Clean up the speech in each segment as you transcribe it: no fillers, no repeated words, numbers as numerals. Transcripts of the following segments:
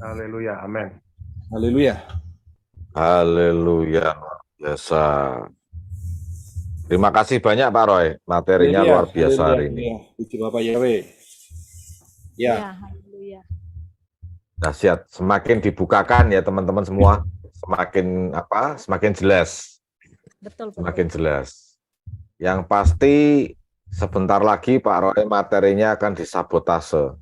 Haleluya, amin. Haleluya. Haleluya, luar biasa. Terima kasih banyak Pak Roy, materinya Haleluya. luar biasa Haleluya. hari ini. Haleluya. Puji Bapak Yahweh. Ya. Ya, haleluya. Dahsyat, semakin dibukakan ya teman-teman semua, semakin jelas, Betul, betul. semakin jelas. Yang pasti sebentar lagi Pak Roy materinya akan disabotase.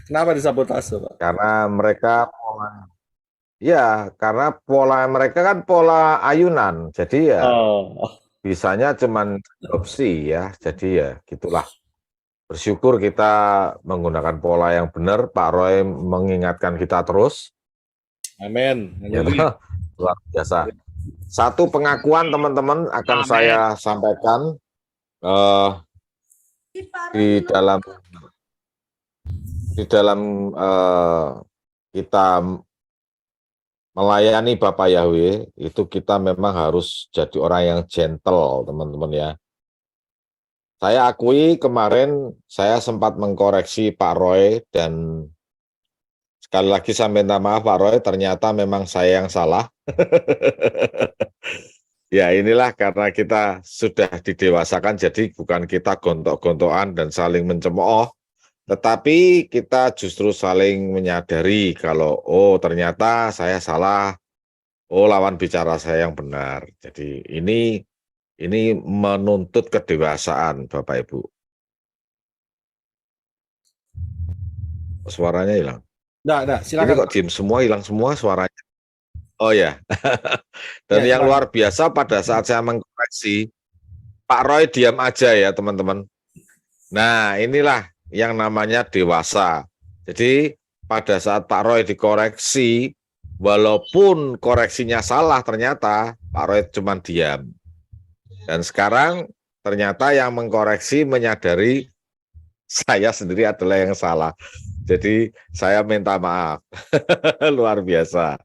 Kenapa disabotase, Pak? Karena mereka karena pola mereka kan pola ayunan, jadi ya bisanya cuman opsi ya, jadi ya gitulah. Bersyukur kita menggunakan pola yang benar, Pak Roy mengingatkan kita terus. Amin. Ya, luar biasa. Satu pengakuan teman-teman akan saya sampaikan di dalam kita melayani Bapak Yahweh, itu kita memang harus jadi orang yang gentle, teman-teman ya. Saya akui kemarin saya sempat mengkoreksi Pak Roy, dan sekali lagi saya minta maaf Pak Roy, ternyata memang saya yang salah. Ya inilah karena kita sudah didewasakan, jadi bukan kita gontok-gontokan dan saling mencemooh, tetapi kita justru saling menyadari kalau, oh ternyata saya salah, oh lawan bicara saya yang benar. Jadi ini menuntut kedewasaan Bapak Ibu. Suaranya hilang. Enggak, silakan. Ini kok diem semua, hilang semua suaranya. Oh ya. Dan Ya, yang luar biasa pada saat saya mengkoreksi, Pak Roy diam aja ya teman-teman. Nah inilah yang namanya dewasa. Jadi pada saat Pak Roy dikoreksi, walaupun koreksinya salah, ternyata Pak Roy cuma diam. Dan sekarang ternyata yang mengkoreksi menyadari saya sendiri adalah yang salah. Jadi saya minta maaf. Luar biasa.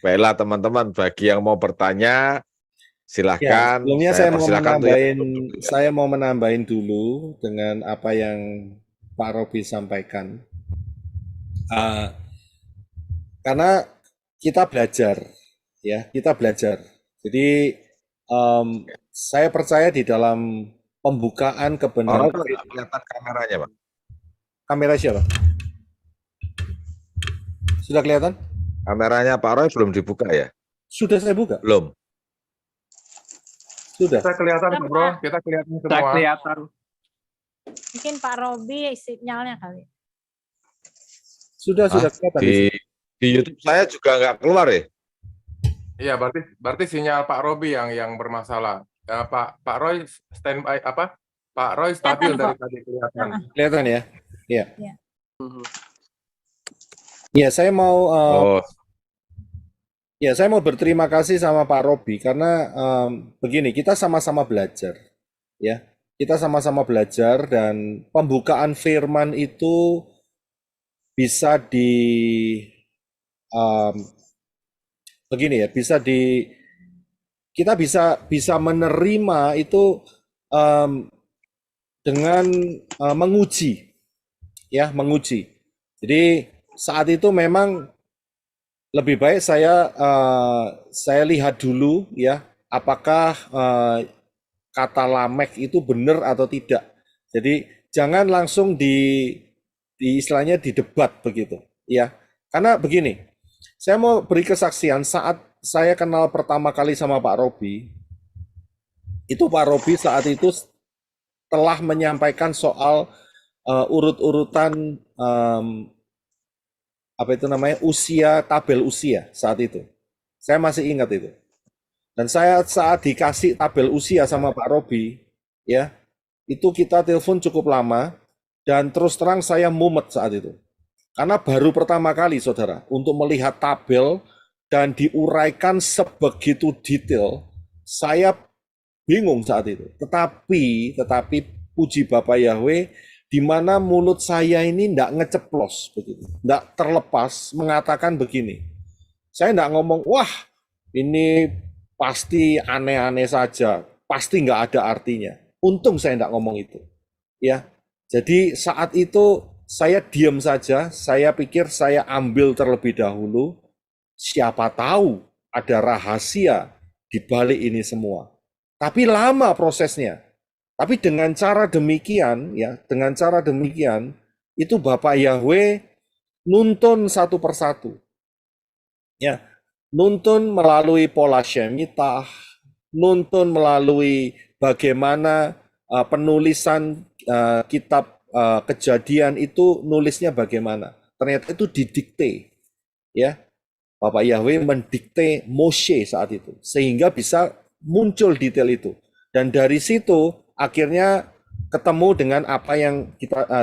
Baiklah teman-teman, bagi yang mau bertanya silahkan. Sebelumnya saya mau menambahin dulu dengan apa yang Pak Robi sampaikan. Karena kita belajar, ya, kita belajar. Jadi saya percaya di dalam pembukaan kebenaran. Kelihatan kameranya, Pak. Kamera siapa? Sudah kelihatan? Kameranya Pak Roy belum dibuka ya? Sudah saya buka. Belum. Sudah. Kita kelihatan, Bro. Kita kelihatan semua. Kita kelihatan. Mungkin Pak Robi sinyalnya kali. Sudah kelihatan. Di YouTube saya juga nggak keluar ya? Iya, berarti sinyal Pak Robi yang bermasalah. Pak Roy standby apa? Pak Roy stabil dari tadi kelihatan. Kelihatan ya? Iya. Iya. Ya, saya mau berterima kasih sama Pak Robi karena begini, kita sama-sama belajar, ya. Kita sama-sama belajar dan pembukaan firman itu bisa begini ya, kita bisa menerima itu dengan menguji, ya, menguji. Jadi saat itu memang lebih baik saya lihat dulu ya, apakah kata Lamek itu benar atau tidak. Jadi jangan langsung di istilahnya didebat begitu, ya. Karena begini, saya mau beri kesaksian saat saya kenal pertama kali sama Pak Robi. Itu Pak Robi saat itu telah menyampaikan soal urut-urutan tabel usia saat itu. Saya masih ingat itu. Dan saya saat dikasih tabel usia sama Pak Robi, ya, itu kita telepon cukup lama dan terus terang saya mumet saat itu. Karena baru pertama kali, saudara, untuk melihat tabel dan diuraikan sebegitu detail, saya bingung saat itu. Tetapi puji Bapak Yahweh, di mana mulut saya ini tidak ngeceplos begitu, tidak terlepas mengatakan begini. Saya tidak ngomong, wah ini pasti aneh-aneh saja, pasti nggak ada artinya. Untung saya tidak ngomong itu, ya. Jadi saat itu saya diam saja, saya pikir saya ambil terlebih dahulu, siapa tahu ada rahasia di balik ini semua. Tapi lama prosesnya. Tapi dengan cara demikian, ya, dengan cara demikian, itu Bapak Yahweh nuntun satu persatu. Ya, nuntun melalui pola Shemitah, nuntun melalui bagaimana penulisan kitab Kejadian itu nulisnya bagaimana. Ternyata itu didikte, ya. Bapak Yahweh mendikte Moshe saat itu sehingga bisa muncul detail itu. Dan dari situ akhirnya ketemu dengan apa yang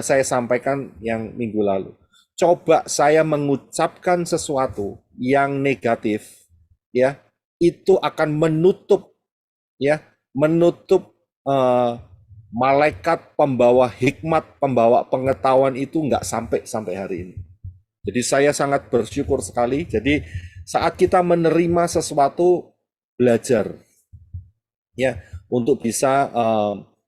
saya sampaikan yang minggu lalu. Coba saya mengucapkan sesuatu yang negatif, ya, itu akan menutup, ya, menutup malaikat pembawa hikmat, pembawa pengetahuan itu nggak sampai hari ini. Jadi saya sangat bersyukur sekali. Jadi saat kita menerima sesuatu, belajar, ya, untuk bisa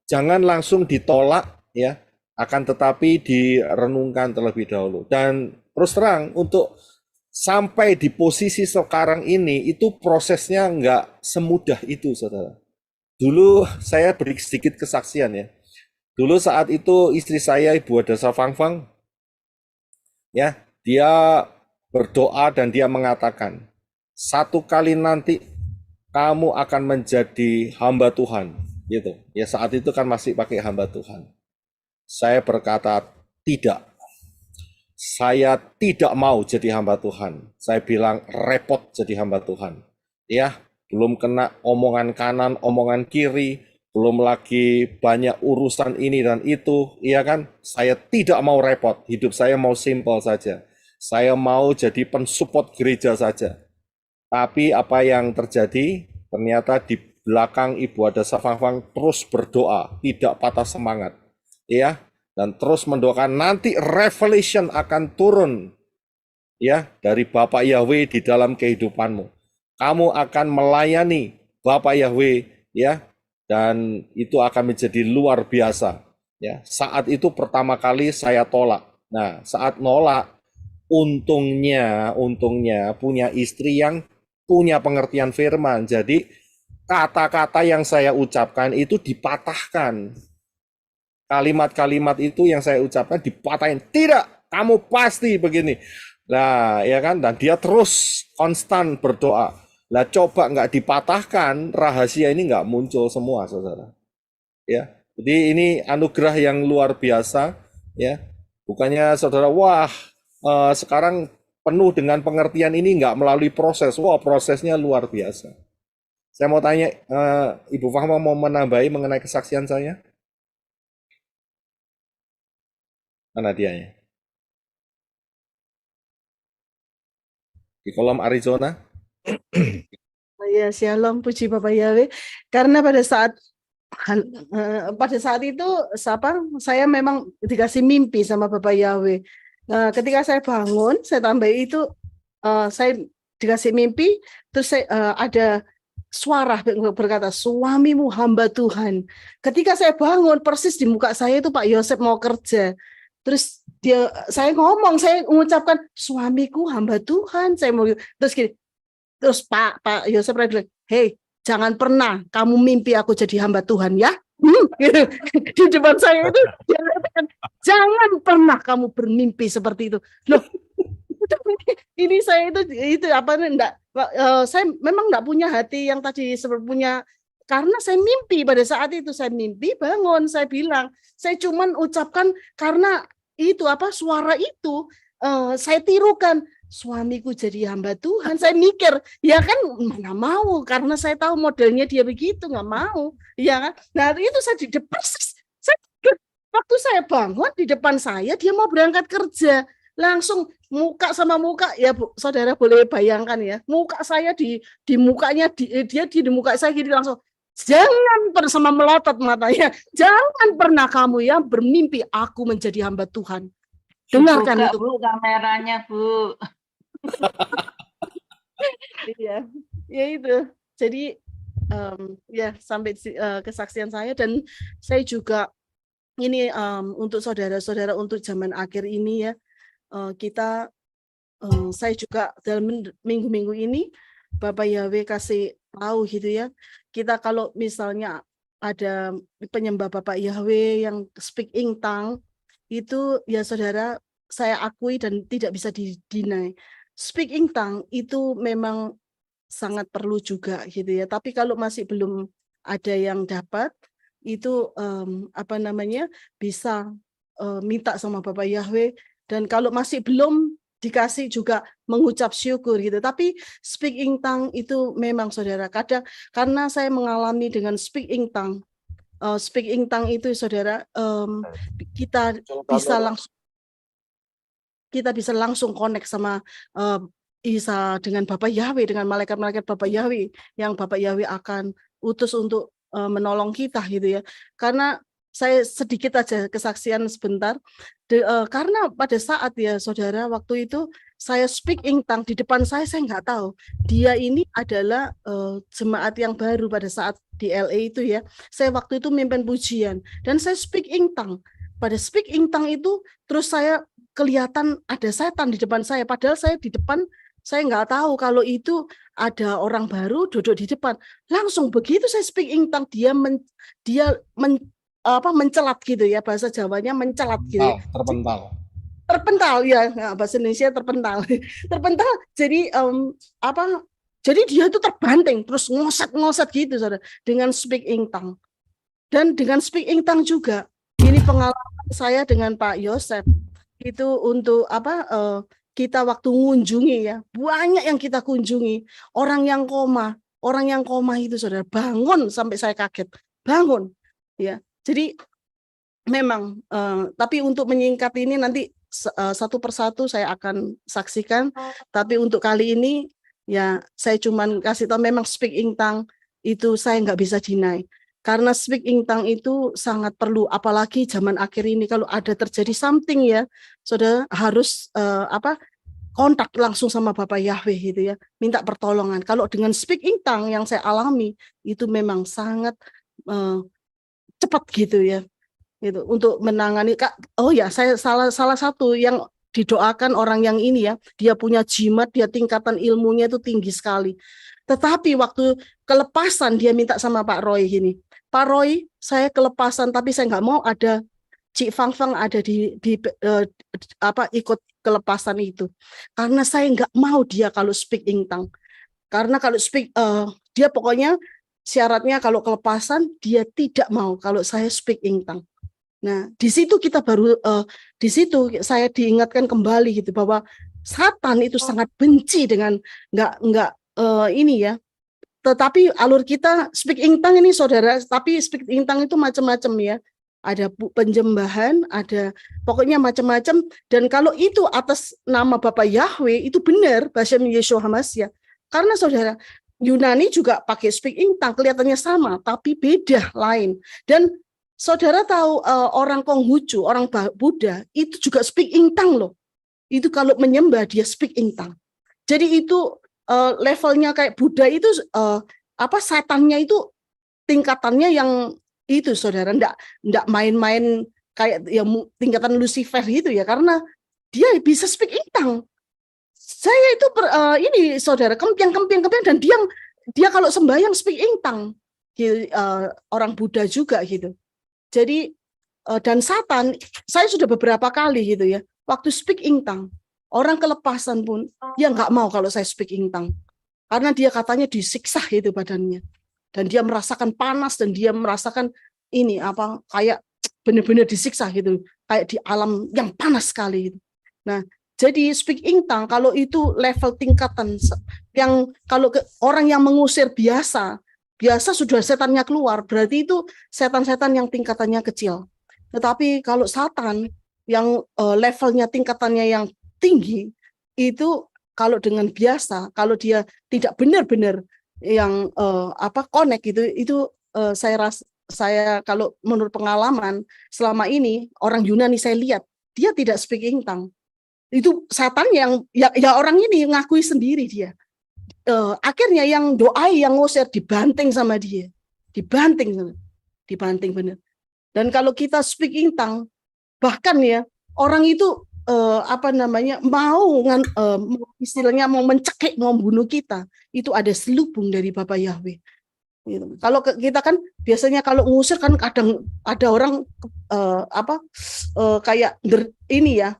jangan langsung ditolak, ya, akan tetapi direnungkan terlebih dahulu. Dan terus terang untuk sampai di posisi sekarang ini itu prosesnya nggak semudah itu, saudara. Dulu saya beri sedikit kesaksian, ya. Dulu saat itu istri saya, Ibu Adasa Fangfang, ya, dia berdoa dan dia mengatakan, satu kali nanti kamu akan menjadi hamba Tuhan, gitu. Ya, saat itu kan masih pakai hamba Tuhan. Saya berkata, tidak. Saya tidak mau jadi hamba Tuhan. Saya bilang repot jadi hamba Tuhan. Ya, belum kena omongan kanan, omongan kiri, belum lagi banyak urusan ini dan itu, iya kan? Saya tidak mau repot, hidup saya mau simpel saja. Saya mau jadi pensupport gereja saja. Tapi apa yang terjadi? Ternyata di belakang Ibu Adasa Fangfang terus berdoa, tidak patah semangat, ya, dan terus mendoakan nanti revelation akan turun, ya, dari Bapak Yahweh di dalam kehidupanmu. Kamu akan melayani Bapak Yahweh, ya, dan itu akan menjadi luar biasa, ya. Saat itu pertama kali saya tolak. Nah, saat nolak, untungnya punya istri yang punya pengertian firman. Jadi kata-kata yang saya ucapkan itu dipatahkan. Kalimat-kalimat itu yang saya ucapkan dipatahin. Tidak, kamu pasti begini. Nah, ya kan, dan dia terus konstan berdoa. Lah coba nggak dipatahkan, rahasia ini nggak muncul semua, saudara. Ya, jadi ini anugerah yang luar biasa, ya. Bukannya saudara, wah, sekarang penuh dengan pengertian ini nggak melalui proses. Wah, prosesnya luar biasa. Saya mau tanya, Ibu Fahma mau menambahi mengenai kesaksian saya? Mana dianya? Di kolom Arizona? Ya, shalom, puji Bapak Yahweh. Karena pada saat itu saya memang dikasih mimpi sama Bapak Yahweh. Ketika saya bangun, saya tambah itu saya dikasih mimpi, terus ada suara berkata, suamimu hamba Tuhan. Ketika saya bangun, persis di muka saya itu Pak Yosep mau kerja. Terus saya mengucapkan, suamiku hamba Tuhan. Terus gini, terus Pak Yosef bilang, hey, jangan pernah kamu mimpi aku jadi hamba Tuhan, ya. Gitu. Di depan saya itu dia katakan, jangan pernah kamu bermimpi seperti itu. Loh, ini saya itu apa enggak? Saya memang enggak punya hati yang tadi seperti punya, karena saya mimpi pada saat itu, saya mimpi bangun, saya bilang, saya cuman ucapkan karena itu apa suara itu saya tirukan. Suamiku jadi hamba Tuhan, saya mikir, ya kan mana mau, karena saya tahu modelnya dia begitu, nggak mau, ya kan. Nah itu saya di depan, waktu saya bangun di depan saya, dia mau berangkat kerja, langsung muka sama muka, ya Bu, saudara boleh bayangkan ya, muka saya di mukanya dia di muka saya gini langsung, jangan pernah melotot matanya, jangan pernah kamu ya bermimpi aku menjadi hamba Tuhan. Dengarkan itu Bu, kameranya Bu. Iya, ya itu. Jadi ya sampai kesaksian saya, dan saya juga ini untuk saudara-saudara untuk zaman akhir ini ya, kita saya juga dalam minggu-minggu ini Bapak Yahweh kasih tahu gitu ya, kita kalau misalnya ada penyembah Bapak Yahweh yang speak in tongue itu ya saudara, saya akui dan tidak bisa di-deny. Speak in tongue itu memang sangat perlu juga gitu ya. Tapi kalau masih belum ada yang dapat itu bisa minta sama Bapak Yahweh, dan kalau masih belum dikasih juga mengucap syukur gitu. Tapi speak in tongue itu memang saudara kadang, karena saya mengalami dengan speak in tongue. Speak in tongue itu saudara, kita bisa langsung connect sama Isa dengan Bapak Yahweh, dengan malaikat-malaikat Bapak Yahweh yang Bapak Yahweh akan utus untuk menolong kita gitu ya. Karena saya sedikit aja kesaksian sebentar, karena pada saat ya saudara waktu itu saya speak in tongue di depan saya nggak tahu dia ini adalah jemaat yang baru pada saat di LA itu ya. Saya waktu itu mimpin pujian dan saya speak in tongue. Pada speak in tongue itu terus saya kelihatan ada setan di depan saya, padahal saya di depan saya nggak tahu kalau itu ada orang baru duduk di depan. Langsung begitu saya speak in tongue, dia mencelat gitu ya, bahasa Jawanya mencelat gitu ya. Terpental ya, bahasa Indonesia terpental. Terpental jadi jadi dia itu terbanting terus ngoset gitu saudara dengan speak in tongue. Dan dengan speak in tongue juga ini pengalaman saya dengan Pak Yosef itu untuk kita waktu mengunjungi ya, banyak yang kita kunjungi, orang yang koma itu saudara bangun sampai saya kaget, bangun ya. Jadi memang tapi untuk menyingkat ini nanti satu persatu saya akan saksikan, tapi untuk kali ini ya saya cuman kasih tahu memang speak in tongue itu saya nggak bisa deny. Karena speak in tongue itu sangat perlu, apalagi zaman akhir ini kalau ada terjadi something ya, saudara harus kontak langsung sama Bapak Yahweh gitu ya, minta pertolongan. Kalau dengan speak in tongue yang saya alami itu memang sangat cepat gitu ya, gitu untuk menangani. Oh ya, saya salah satu yang didoakan orang yang ini ya, dia punya jimat, dia tingkatan ilmunya itu tinggi sekali. Tetapi waktu kelepasan dia minta sama Pak Roy gini, Pak Roy, saya kelepasan tapi saya nggak mau ada Cik Fang Fang ada ikut kelepasan itu, karena saya nggak mau dia kalau speak in tongue. Karena kalau speak dia pokoknya syaratnya kalau kelepasan dia tidak mau kalau saya speak in tongue. Nah di situ kita baru di situ saya diingatkan kembali gitu bahwa Satan itu sangat benci dengan nggak ini ya. Tetapi alur kita speak in tongue ini saudara, tapi speak in tongue itu macam-macam ya. Ada penjembahan, ada pokoknya macam-macam. Dan kalau itu atas nama Bapak Yahweh itu benar Bashem Yeshua Hamasya. Karena saudara Yunani juga pakai speak in tongue, kelihatannya sama, tapi beda lain. Dan saudara tahu orang Konghucu, orang Buddha itu juga speak in tongue loh. Itu kalau menyembah dia speak in tongue. Jadi itu levelnya kayak Buddha itu setannya itu tingkatannya yang itu saudara, ndak main-main kayak ya tingkatan Lucifer gitu ya, karena dia bisa speak in tongue. Saya itu ini saudara kempiang dan dia kalau sembahyang speak in tongue gitu, orang Buddha juga gitu. Jadi dan Satan saya sudah beberapa kali gitu ya waktu speak in tongue. Orang kelepasan pun dia nggak mau kalau saya speak in tongue. Karena dia katanya disiksa itu badannya. Dan dia merasakan panas dan dia merasakan ini kayak benar-benar disiksa gitu. Kayak di alam yang panas sekali. Nah, jadi speak in tongue kalau itu level tingkatan yang kalau orang yang mengusir biasa sudah setannya keluar, berarti itu setan-setan yang tingkatannya kecil. Tetapi kalau Satan yang levelnya tingkatannya yang tinggi itu kalau dengan biasa kalau dia tidak benar-benar yang connect itu saya kalau menurut pengalaman selama ini orang Yunani saya lihat dia tidak speak in tongue. Itu setan yang ya orang ini ngakui sendiri dia. Akhirnya yang doa yang ngusir dibanting sama dia. Dibanting benar. Dan kalau kita speak in tongue, bahkan ya orang itu istilahnya mau mencekik, mau membunuh kita, itu ada selubung dari Bapak Yahweh. Gitu. Kalau kita kan biasanya kalau ngusir kan kadang ada orang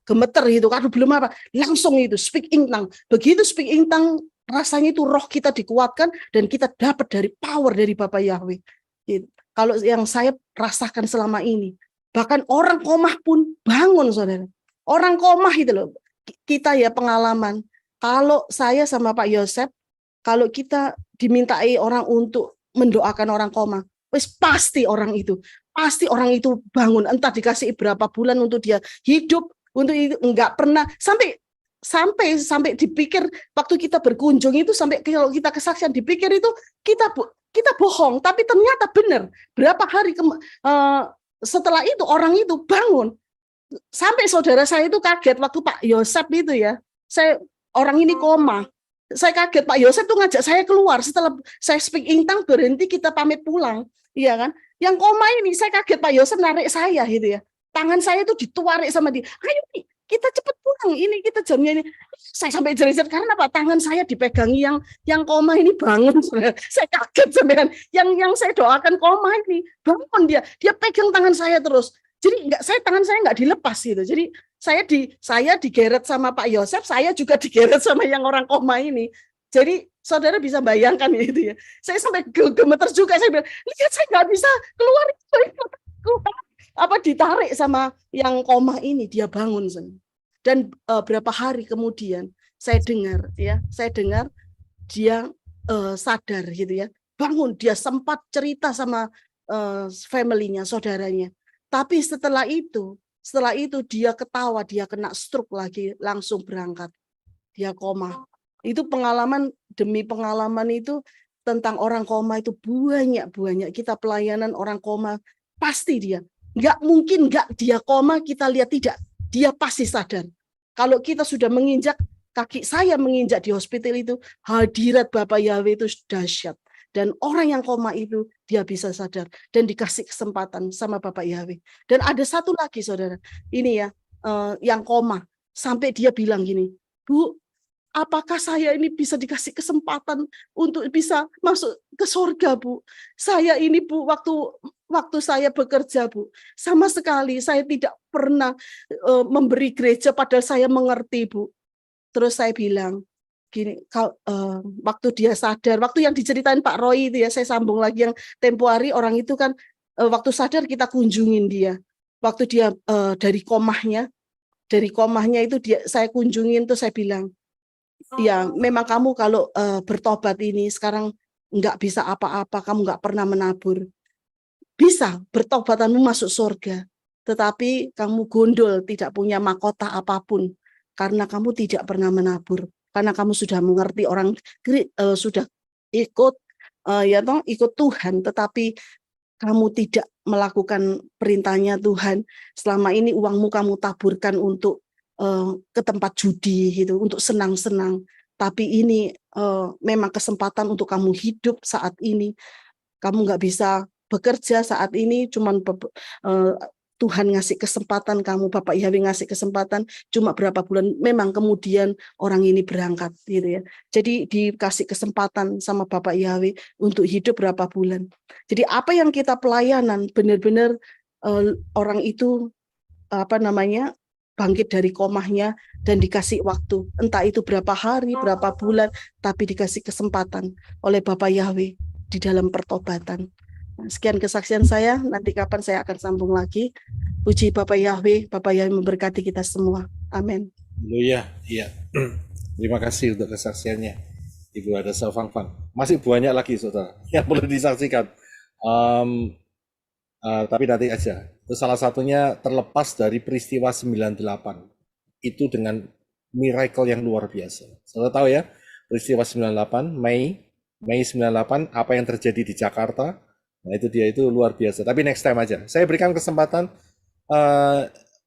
gemeter gitu, aduh belum apa, langsung itu speak in tongue. Begitu speak in tongue, rasanya itu roh kita dikuatkan dan kita dapat dari power dari Bapak Yahweh. Gitu. Kalau yang saya rasakan selama ini, bahkan orang komah pun bangun, saudara. Orang komah itu loh, kita ya pengalaman. Kalau saya sama Pak Yosef, kalau kita dimintai orang untuk mendoakan orang koma, pasti orang itu bangun, entah dikasih berapa bulan untuk dia hidup, untuk itu enggak pernah sampai dipikir waktu kita berkunjung itu, sampai kalau kita kesaksian dipikir itu kita bohong, tapi ternyata benar. Berapa hari setelah itu orang itu bangun, sampai saudara saya itu kaget waktu Pak Yosef itu ya, orang ini koma. Saya kaget, Pak Yosef tuh ngajak saya keluar setelah saya speak in tongue, berhenti, kita pamit pulang, iya kan? Yang koma ini saya kaget, Pak Yosef narik saya gitu ya, tangan saya tuh dituarik sama dia, ayo nih kita cepet pulang, ini kita jamnya ini. Saya sampai jerit-jerit karena apa? Tangan saya dipegangi yang koma ini bangun. Saya kaget sebenarnya, yang saya doakan koma ini bangun, dia pegang tangan saya terus. Jadi tangan saya nggak dilepas gitu. Jadi saya digeret sama Pak Yosef, saya juga digeret sama yang orang koma ini. Jadi saudara bisa bayangkan itu ya. Saya sampai gemeter juga, saya bilang, lihat saya nggak bisa keluar, ditarik sama yang koma ini, dia bangun. Dan berapa hari kemudian saya dengar dia sadar gitu ya, bangun, dia sempat cerita sama family-nya, saudaranya. Tapi setelah itu dia ketawa, dia kena stroke lagi, langsung berangkat. Dia koma. Itu pengalaman demi pengalaman itu tentang orang koma itu banyak. Kita pelayanan orang koma, pasti dia. Nggak mungkin nggak dia koma, kita lihat tidak. Dia pasti sadar. Kalau kita sudah menginjak, kaki saya menginjak di hospital itu, hadirat Bapak Yahweh itu dahsyat. Dan orang yang koma itu dia bisa sadar dan dikasih kesempatan sama Bapak Yahweh. Dan ada satu lagi saudara, ini ya yang koma, sampai dia bilang gini, Bu, apakah saya ini bisa dikasih kesempatan untuk bisa masuk ke surga, Bu? Saya ini, Bu, waktu saya bekerja, Bu, sama sekali saya tidak pernah memberi gereja padahal saya mengerti, Bu. Terus saya bilang gini, waktu dia sadar, waktu yang diceritain Pak Roy itu ya, saya sambung lagi yang tempo hari orang itu kan waktu sadar kita kunjungin dia. Waktu dia dari komahnya itu saya kunjungin tuh, saya bilang, ya memang kamu kalau bertobat ini sekarang nggak bisa apa-apa, kamu nggak pernah menabur. Bisa bertobatanmu masuk surga, tetapi kamu gondol, tidak punya mahkota apapun karena kamu tidak pernah menabur. Karena kamu sudah mengerti orang sudah ikut Tuhan, tetapi kamu tidak melakukan perintahnya Tuhan. Selama ini uangmu kamu taburkan untuk ke tempat judi gitu, untuk senang-senang. Tapi ini memang kesempatan untuk kamu hidup saat ini. Kamu nggak bisa bekerja saat ini, cuman Tuhan ngasih kesempatan kamu, Bapak Yahweh ngasih kesempatan cuma berapa bulan, memang kemudian orang ini berangkat gitu ya. Jadi dikasih kesempatan sama Bapak Yahweh untuk hidup berapa bulan. Jadi apa yang kita pelayanan benar-benar orang itu bangkit dari komahnya dan dikasih waktu, entah itu berapa hari, berapa bulan, tapi dikasih kesempatan oleh Bapak Yahweh di dalam pertobatan. Sekian kesaksian saya, nanti kapan saya akan sambung lagi. Puji Bapak Yahweh memberkati kita semua. Amin. Haleluya. Iya. Terima kasih untuk kesaksiannya, Ibu Ada Fang. Masih banyak lagi saudara yang perlu disaksikan. Tapi nanti aja. Itu salah satunya terlepas dari peristiwa 98. Itu dengan miracle yang luar biasa. Saudara tahu ya, peristiwa 98 Mei 98 apa yang terjadi di Jakarta. Nah itu luar biasa. Tapi next time aja. Saya berikan kesempatan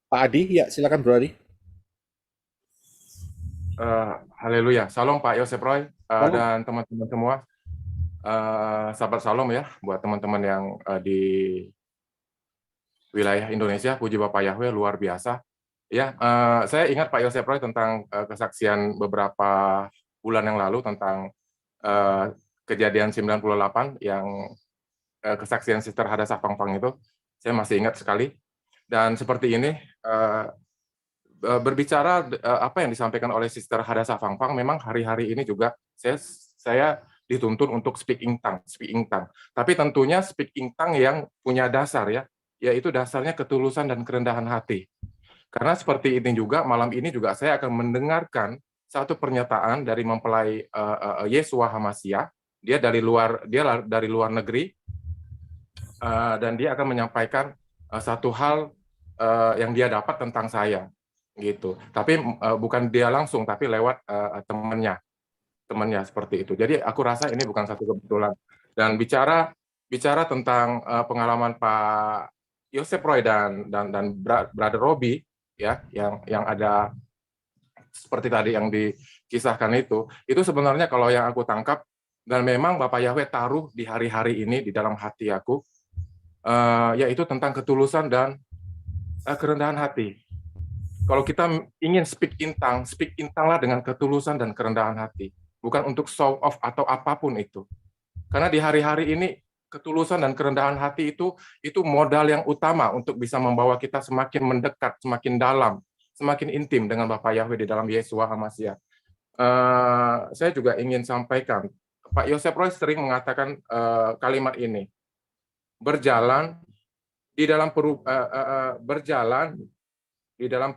Pak Adi. Ya silakan Bro Adi. Haleluya. Salam Pak Yosef Roy dan teman-teman semua. Sahabat salam ya buat teman-teman yang di wilayah Indonesia. Puji Bapak Yahweh, luar biasa. Ya, saya ingat Pak Yosef Roy tentang kesaksian beberapa bulan yang lalu tentang kejadian 98 yang kesaksian Sister Hadasa Fangfang itu. Saya masih ingat sekali. Dan seperti ini, berbicara apa yang disampaikan oleh Sister Hadasa Fangfang, memang hari-hari ini juga saya dituntun untuk speaking tongue. Tapi tentunya speaking tongue yang punya dasar ya, yaitu dasarnya ketulusan dan kerendahan hati. Karena seperti ini juga, malam ini juga saya akan mendengarkan satu pernyataan dari mempelai Yesua Hamasia. Dia dari luar negeri, dan dia akan menyampaikan satu hal yang dia dapat tentang saya, gitu. Tapi bukan dia langsung, tapi lewat temannya seperti itu. Jadi aku rasa ini bukan satu kebetulan. Dan bicara tentang pengalaman Pak Yosef Roy dan Brother Robi, ya, yang ada seperti tadi yang dikisahkan itu sebenarnya kalau yang aku tangkap, dan memang Bapak Yahweh taruh di hari-hari ini di dalam hati aku, yaitu tentang ketulusan dan kerendahan hati. Kalau kita ingin speak in tongue lah dengan ketulusan dan kerendahan hati, bukan untuk show off atau apapun itu. Karena di hari-hari ini ketulusan dan kerendahan hati itu modal yang utama untuk bisa membawa kita semakin mendekat, semakin dalam, semakin intim dengan Bapak Yahweh di dalam Yesua Hamasia. Saya juga ingin sampaikan, Pak Yosef Roy sering mengatakan kalimat ini, berjalan di dalam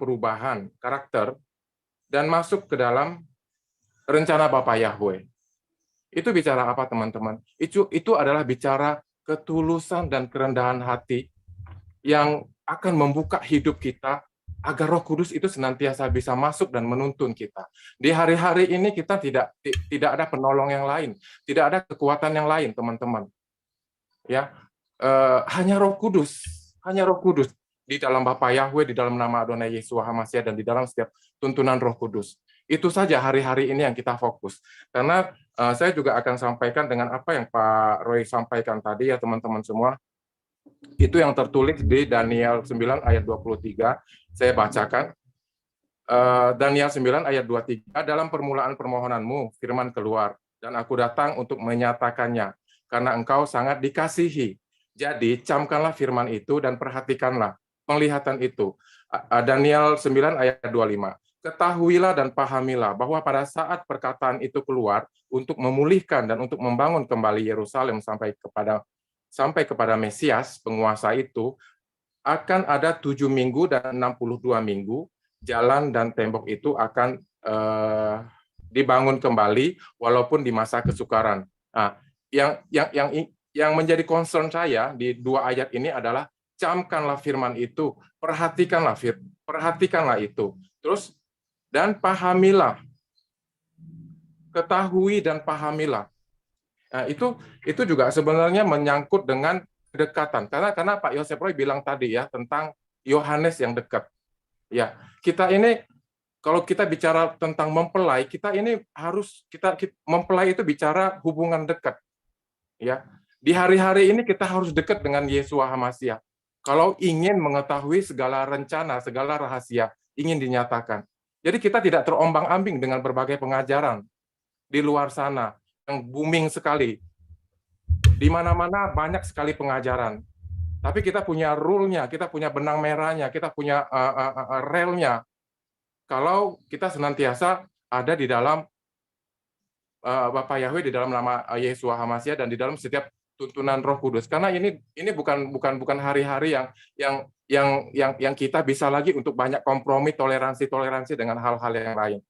perubahan karakter dan masuk ke dalam rencana Bapak Yahweh. Itu bicara apa, teman-teman? Itu adalah bicara ketulusan dan kerendahan hati yang akan membuka hidup kita agar Roh Kudus itu senantiasa bisa masuk dan menuntun kita. Di hari-hari ini kita tidak ada penolong yang lain, tidak ada kekuatan yang lain, teman-teman. Ya, hanya Roh Kudus di dalam Bapa Yahweh, di dalam nama Adonai Yesua Hamasia, dan di dalam setiap tuntunan Roh Kudus. Itu saja hari-hari ini yang kita fokus. Karena saya juga akan sampaikan dengan apa yang Pak Roy sampaikan tadi ya teman-teman semua. Itu yang tertulis di Daniel 9 ayat 23. Saya bacakan. Daniel 9 ayat 23, dalam permulaan permohonanmu, firman keluar, dan aku datang untuk menyatakannya, karena engkau sangat dikasihi. Jadi, camkanlah firman itu dan perhatikanlah penglihatan itu. Daniel 9 ayat 25. Ketahuilah dan pahamilah bahwa pada saat perkataan itu keluar untuk memulihkan dan untuk membangun kembali Yerusalem sampai kepada Mesias, penguasa itu, akan ada 7 minggu dan 62 minggu, jalan dan tembok itu akan dibangun kembali walaupun di masa kesukaran. Nah, yang menjadi concern saya di dua ayat ini adalah camkanlah firman itu, perhatikanlah itu. Terus dan pahamilah. Ketahui dan pahamilah. Nah, itu juga sebenarnya menyangkut dengan kedekatan. Karena Pak Yosef Roy bilang tadi ya tentang Yohanes yang dekat. Ya, kita ini kalau kita bicara tentang mempelai, kita ini harus kita mempelai itu bicara hubungan dekat. Ya. Di hari-hari ini kita harus dekat dengan Yesua Hamasia. Kalau ingin mengetahui segala rencana, segala rahasia ingin dinyatakan. Jadi kita tidak terombang-ambing dengan berbagai pengajaran di luar sana yang booming sekali. Di mana-mana banyak sekali pengajaran. Tapi kita punya rule-nya, kita punya benang merahnya, kita punya relnya. Kalau kita senantiasa ada di dalam Bapak Yahweh, di dalam nama Yesua Hamasia, dan di dalam setiap tuntunan Roh Kudus. Karena ini bukan hari-hari yang kita bisa lagi untuk banyak kompromi, toleransi dengan hal-hal yang lain.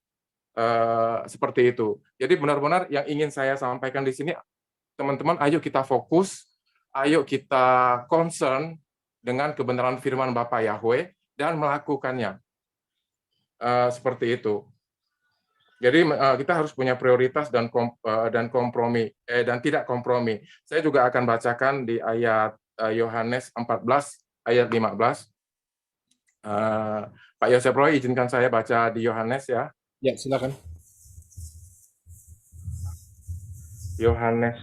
Seperti itu. Jadi benar-benar yang ingin saya sampaikan di sini, teman-teman, ayo kita fokus, ayo kita concern dengan kebenaran firman Bapak Yahweh dan melakukannya. Seperti itu. Jadi kita harus punya prioritas dan kompromi dan tidak kompromi. Saya juga akan bacakan di ayat Yohanes 14 ayat 15. Pak Yosef Roy, izinkan saya baca di Yohanes ya. Ya, silakan. Yohanes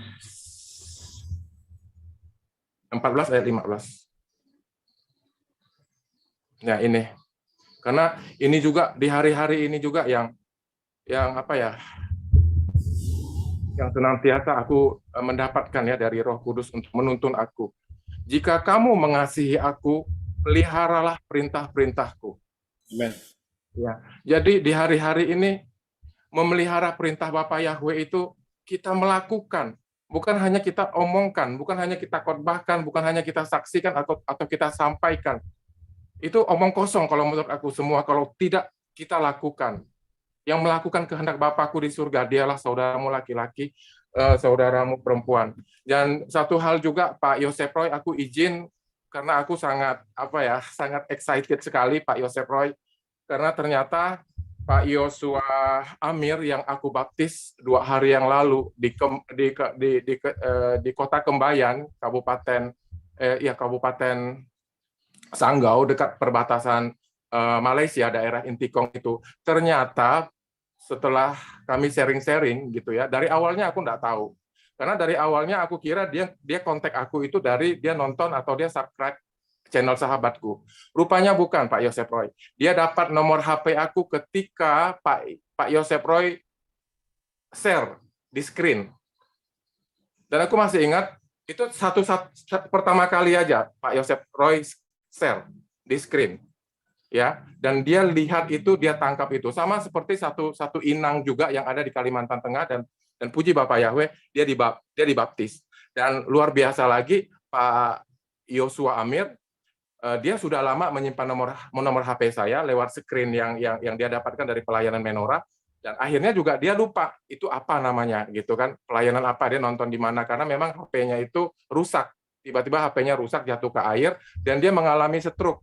14 ayat 15. Ya ini, karena ini juga di hari-hari ini juga yang apa ya, yang senantiasa aku mendapatkan ya dari Roh Kudus untuk menuntun aku. Jika kamu mengasihi aku, peliharalah perintah-perintahku. Amen. Ya, jadi di hari-hari ini memelihara perintah Bapa Yahweh itu kita melakukan, bukan hanya kita omongkan, bukan hanya kita khotbahkan, bukan hanya kita saksikan atau kita sampaikan. Itu omong kosong kalau menurut aku semua kalau tidak kita lakukan. Yang melakukan kehendak Bapakku di surga, dialah saudaramu laki-laki, saudaramu perempuan. Dan satu hal juga Pak Yosef Roy, aku izin karena aku sangat sangat excited sekali Pak Yosef Roy, karena ternyata Pak Yosua Amir yang aku baptis 2 hari yang lalu di Kota Kembayan, Kabupaten Sanggau dekat perbatasan Malaysia, daerah Intikong itu, ternyata setelah kami sharing-sharing gitu ya, dari awalnya aku nggak tahu, karena dari awalnya aku kira dia kontak aku itu dari dia nonton atau dia subscribe channel sahabatku. Rupanya bukan Pak Yosef Roy. Dia dapat nomor HP aku ketika Pak Yosef Roy share di screen. Dan aku masih ingat itu satu pertama kali aja Pak Yosef Roy share di screen. Ya, dan dia lihat itu, dia tangkap itu, sama seperti satu inang juga yang ada di Kalimantan Tengah, dan puji Bapak Yahweh, dia dibaptis. Dan luar biasa lagi Pak Yosua Amir, dia sudah lama menyimpan nomor HP saya lewat screen yang dia dapatkan dari pelayanan Menora, dan akhirnya juga dia lupa itu apa namanya gitu kan, pelayanan apa, dia nonton di mana, karena memang HP-nya itu rusak, tiba-tiba HP-nya rusak, jatuh ke air, dan dia mengalami stroke.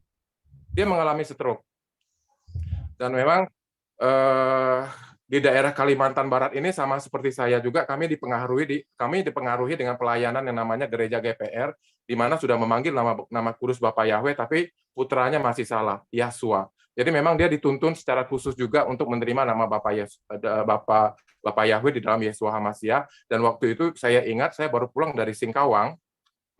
Dan memang di daerah Kalimantan Barat ini sama seperti saya juga, kami dipengaruhi dengan pelayanan yang namanya Gereja GPR, di mana sudah memanggil nama kudus Bapak Yahweh, tapi putranya masih salah, Yasua. Jadi memang dia dituntun secara khusus juga untuk menerima nama Bapak Yahweh di dalam Yesua Hamasia. Dan waktu itu saya ingat, saya baru pulang dari Singkawang,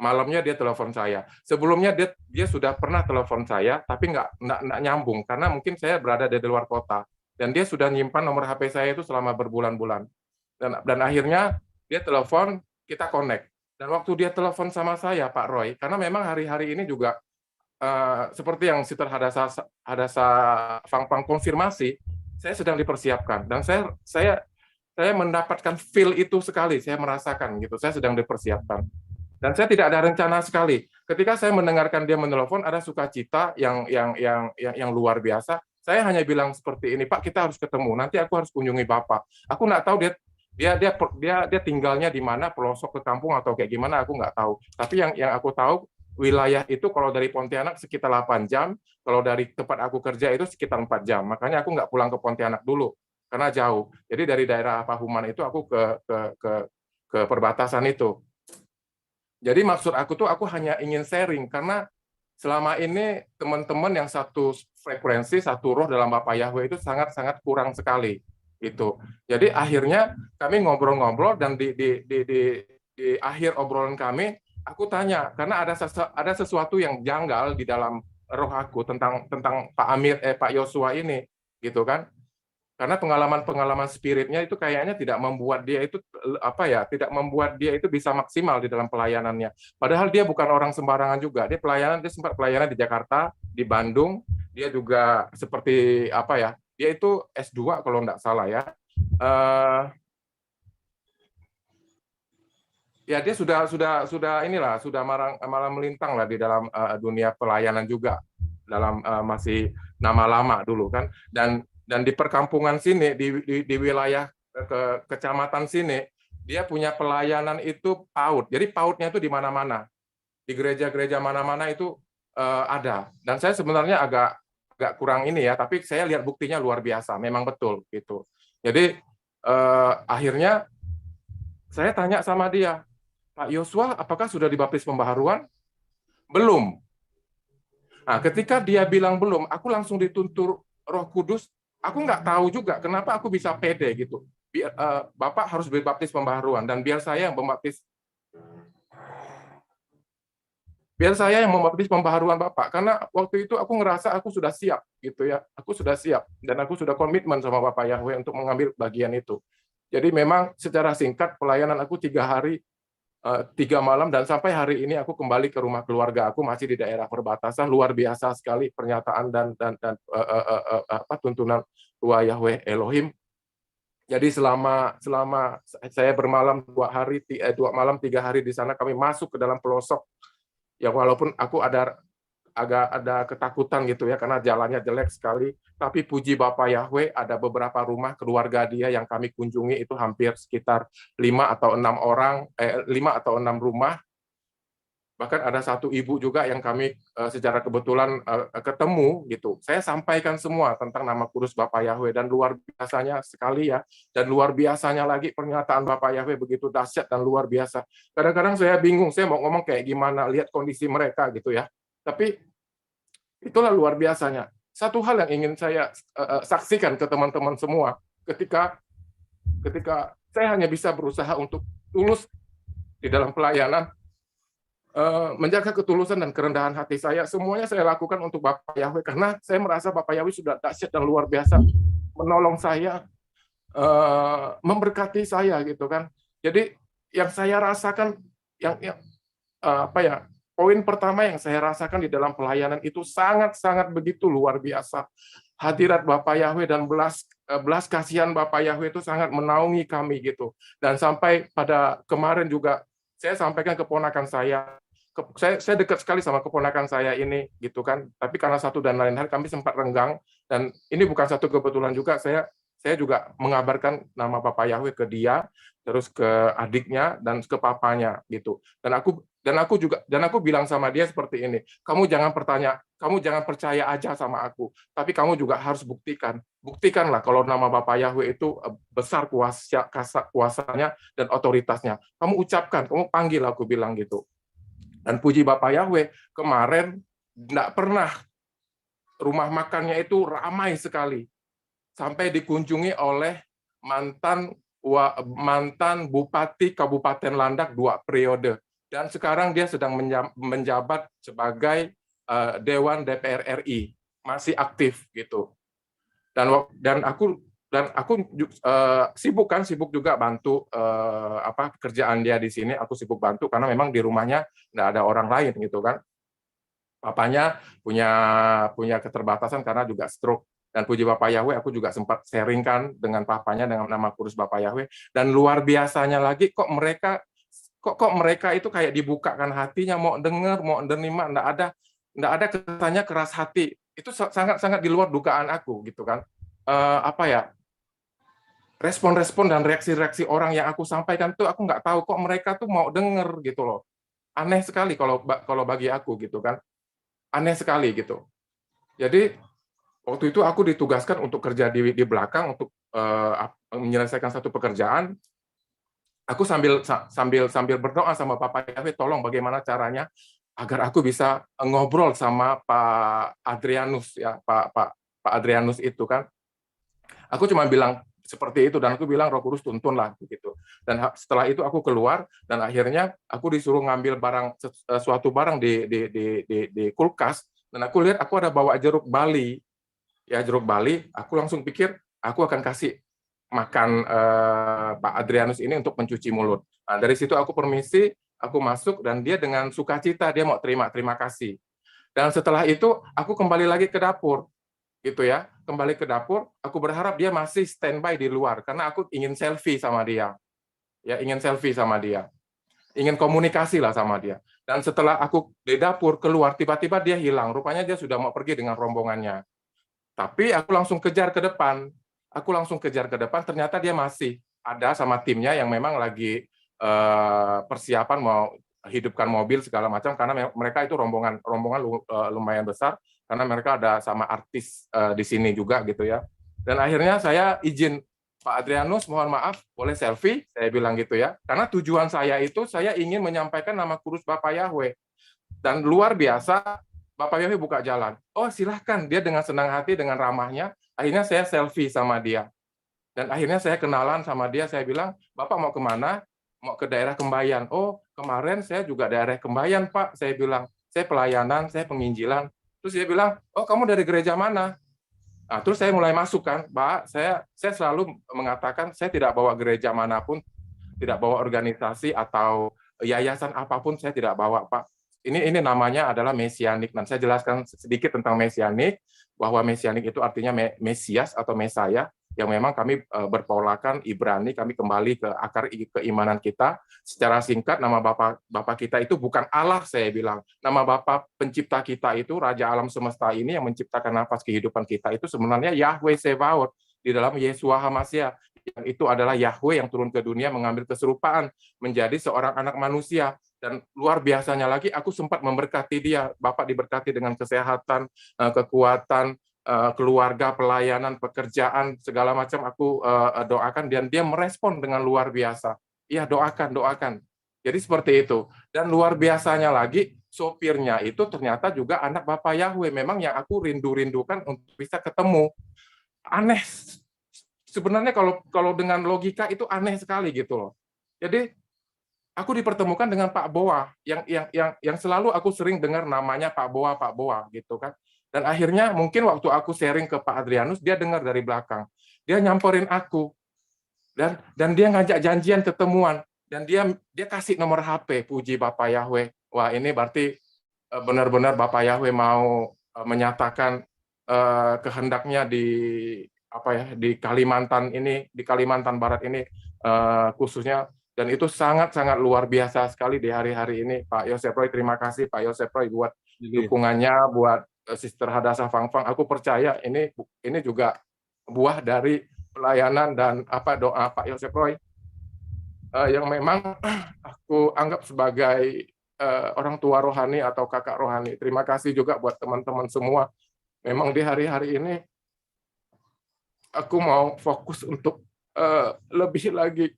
malamnya dia telepon saya. Sebelumnya dia sudah pernah telepon saya, tapi nggak nyambung karena mungkin saya berada di luar kota. Dan dia sudah nyimpan nomor HP saya itu selama berbulan-bulan. Dan akhirnya dia telepon, kita connect. Dan waktu dia telepon sama saya, Pak Roy, karena memang hari-hari ini juga seperti yang Sister Hadasa Fangpang konfirmasi, saya sedang dipersiapkan. Dan saya mendapatkan feel itu sekali, saya merasakan gitu. Saya sedang dipersiapkan. Dan saya tidak ada rencana sekali. Ketika saya mendengarkan dia menelpon, ada sukacita yang luar biasa. Saya hanya bilang seperti ini, Pak, kita harus ketemu. Nanti aku harus kunjungi Bapak. Aku nggak tahu dia tinggalnya di mana, pelosok ke kampung atau kayak gimana, aku nggak tahu. Tapi yang aku tahu, wilayah itu kalau dari Pontianak sekitar 8 jam, kalau dari tempat aku kerja itu sekitar 4 jam. Makanya aku nggak pulang ke Pontianak dulu, karena jauh. Jadi dari daerah Pahuman itu aku ke perbatasan itu. Jadi maksud aku tuh, aku hanya ingin sharing, karena selama ini teman-teman yang satu frekuensi, satu roh dalam Bapak Yahweh itu sangat-sangat kurang sekali. Itu. Jadi akhirnya kami ngobrol-ngobrol, dan di akhir obrolan kami, aku tanya, karena ada sesuatu yang janggal di dalam roh aku tentang Pak Yosua ini, gitu kan? Karena pengalaman spiritnya itu kayaknya tidak membuat dia itu tidak membuat dia itu bisa maksimal di dalam pelayanannya. Padahal dia bukan orang sembarangan juga. Dia sempat pelayanan di Jakarta, di Bandung. Dia juga seperti dia itu S2 kalau nggak salah ya. Ya dia sudah malah melintang lah di dalam dunia pelayanan juga, dalam masih nama lama dulu kan. Dan di perkampungan sini, di wilayah kecamatan sini, dia punya pelayanan itu PAUD. Jadi PAUD-nya itu di mana-mana. Di gereja-gereja mana-mana itu ada. Dan saya sebenarnya agak kurang ini ya, tapi saya lihat buktinya luar biasa, memang betul gitu. Jadi akhirnya saya tanya sama dia, Pak Yosua, apakah sudah dibaptis pembaharuan? Belum. Nah, ketika dia bilang belum, aku langsung dituntun Roh Kudus. Aku nggak tahu juga kenapa aku bisa pede gitu. Bapak harus dibaptis pembaharuan, dan biar saya yang membaptis. biar saya yang membaptis pembaharuan Bapak, karena waktu itu aku ngerasa aku sudah siap gitu ya, aku sudah siap dan aku sudah komitmen sama Bapak Yahweh untuk mengambil bagian itu. Jadi memang secara singkat pelayanan aku 3 hari 3 malam, dan sampai hari ini aku kembali ke rumah keluarga aku masih di daerah perbatasan. Luar biasa sekali pernyataan dan apa tuntunan Tuhan Yahweh Elohim. Jadi selama saya bermalam 2 malam 3 hari di sana, kami masuk ke dalam pelosok. Ya walaupun aku agak ada ketakutan gitu ya karena jalannya jelek sekali, tapi puji Bapak Yahweh ada beberapa rumah keluarga dia yang kami kunjungi, itu hampir sekitar 5 atau 6 orang, 5 atau 6 rumah. Bahkan ada satu ibu juga yang kami secara kebetulan ketemu gitu. Saya sampaikan semua tentang nama kudus Bapak Yahweh, dan luar biasanya sekali ya. Dan luar biasanya lagi pernyataan Bapak Yahweh begitu dahsyat dan luar biasa. Kadang-kadang saya bingung, saya mau ngomong kayak gimana, lihat kondisi mereka gitu ya. Tapi itulah luar biasanya. Satu hal yang ingin saya saksikan ke teman-teman semua, ketika saya hanya bisa berusaha untuk tulus di dalam pelayanan, menjaga ketulusan dan kerendahan hati saya, semuanya saya lakukan untuk Bapak Yahweh, karena saya merasa Bapak Yahweh sudah dahsyat dan luar biasa menolong saya, memberkati saya gitu kan. Jadi yang saya rasakan, poin pertama yang saya rasakan di dalam pelayanan itu sangat-sangat begitu luar biasa. Hadirat Bapak Yahweh dan belas kasihan Bapak Yahweh itu sangat menaungi kami gitu. Dan sampai pada kemarin juga saya sampaikan ke keponakan saya dekat sekali sama keponakan saya ini gitu kan, tapi karena satu dan lain hal kami sempat renggang, dan ini bukan satu kebetulan juga, saya juga mengabarkan nama Bapak Yahweh ke dia, terus ke adiknya dan ke papanya gitu. Dan aku bilang sama dia seperti ini, kamu jangan percaya aja sama aku, tapi kamu juga harus buktikanlah kalau nama Bapak Yahweh itu besar kuasanya dan otoritasnya. Kamu ucapkan, kamu panggil, aku bilang gitu. Dan puji Bapak Yahweh, kemarin tidak pernah rumah makannya itu ramai sekali, sampai dikunjungi oleh mantan Bupati Kabupaten Landak 2 periode, dan sekarang dia sedang menjabat sebagai Dewan DPR RI, masih aktif gitu. Dan aku sibuk juga bantu kerjaan dia di sini. Aku sibuk bantu karena memang di rumahnya nggak ada orang lain gitu kan. Papanya punya keterbatasan karena juga stroke. Dan puji Bapak Yahweh, aku juga sempat sharingkan dengan papanya dengan nama kudus Bapak Yahweh. Dan luar biasanya lagi, kok mereka itu kayak dibukakan hatinya, mau dengar, mau menerima, nggak ada kesannya keras hati. Itu sangat di luar dugaan aku gitu kan. Respon-respon dan reaksi-reaksi orang yang aku sampaikan tuh aku nggak tahu kok mereka tuh mau denger gitu loh. Aneh sekali kalau bagi aku gitu kan. Aneh sekali gitu. Jadi waktu itu aku ditugaskan untuk kerja di belakang untuk menyelesaikan satu pekerjaan. Aku sambil berdoa sama Bapak Yahweh, tolong bagaimana caranya agar aku bisa ngobrol sama Pak Adrianus ya, Pak Adrianus itu kan. Aku cuma bilang seperti itu, dan aku bilang Roh Kudus tuntun lah begitu. Dan setelah itu aku keluar, dan akhirnya aku disuruh ngambil suatu barang di kulkas, dan aku lihat aku ada bawa jeruk bali. Ya, jeruk bali, aku langsung pikir aku akan kasih makan Pak Adrianus ini untuk mencuci mulut. Nah, dari situ aku permisi, aku masuk, dan dia dengan sukacita dia mau terima kasih. Dan setelah itu aku kembali lagi ke dapur. Gitu ya, kembali ke dapur, aku berharap dia masih standby di luar karena aku ingin selfie sama dia. Ya, ingin selfie sama dia. Ingin komunikasi lah sama dia. Dan setelah aku di dapur keluar, tiba-tiba dia hilang. Rupanya dia sudah mau pergi dengan rombongannya. Tapi aku langsung kejar ke depan. Ternyata dia masih ada sama timnya yang memang lagi persiapan mau hidupkan mobil segala macam, karena mereka itu rombongan lumayan besar, karena mereka ada sama artis di sini juga gitu ya. Dan akhirnya saya izin, Pak Adrianus, mohon maaf, boleh selfie? Saya bilang gitu ya. Karena tujuan saya itu, saya ingin menyampaikan nama kudus Bapak Yahweh. Dan luar biasa, Bapak Yahweh buka jalan. Oh, silahkan. Dia dengan senang hati, dengan ramahnya. Akhirnya saya selfie sama dia. Dan akhirnya saya kenalan sama dia. Saya bilang, Bapak mau kemana? Mau ke daerah Kembayan. Oh, kemarin saya juga daerah Kembayan, Pak. Saya bilang, saya pelayanan, saya penginjilan. Terus dia bilang, oh kamu dari gereja mana? Nah, terus saya mulai masuk kan, Pak, saya selalu mengatakan saya tidak bawa gereja manapun, tidak bawa organisasi atau yayasan apapun, saya tidak bawa, Pak. Ini namanya adalah mesianik. Dan saya jelaskan sedikit tentang mesianik, bahwa mesianik itu artinya Mesias atau Mesaya, yang memang kami berpolakan Ibrani, kami kembali ke akar keimanan kita. Secara singkat, nama Bapa kita itu bukan Allah, saya bilang. Nama Bapa pencipta kita itu, Raja alam semesta ini yang menciptakan nafas kehidupan kita itu sebenarnya Yahweh Sebaot di dalam Yeshua HaMashiach. Yang itu adalah Yahweh yang turun ke dunia mengambil keserupaan menjadi seorang anak manusia. Dan luar biasanya lagi, aku sempat memberkati dia. Bapak diberkati dengan kesehatan, kekuatan, keluarga, pelayanan, pekerjaan, segala macam aku doakan, dan dia merespon dengan luar biasa. Iya, doakan. Jadi seperti itu. Dan luar biasanya lagi, sopirnya itu ternyata juga anak Bapak Yahweh. Memang yang aku rindu-rindukan untuk bisa ketemu. Aneh. Sebenarnya kalau dengan logika itu aneh sekali gitu loh. Jadi aku dipertemukan dengan Pak Boa yang selalu aku sering dengar namanya Pak Boa gitu kan. Dan akhirnya mungkin waktu aku sharing ke Pak Adrianus, dia dengar dari belakang. Dia nyamperin aku. Dan dia ngajak janjian ketemuan, dan dia kasih nomor HP. Puji Bapak Yahweh. Wah, ini berarti benar-benar Bapak Yahweh mau menyatakan kehendaknya di Kalimantan ini, di Kalimantan Barat ini khususnya. Dan itu sangat-sangat luar biasa sekali di hari-hari ini. Pak Yosef Roy, terima kasih Pak Yosef Roy buat dukungannya, buat Sister Hadassah Fangfang. Aku percaya ini juga buah dari pelayanan dan doa Pak Yosef Roy yang memang aku anggap sebagai orang tua rohani atau kakak rohani. Terima kasih juga buat teman-teman semua. Memang di hari-hari ini aku mau fokus untuk lebih lagi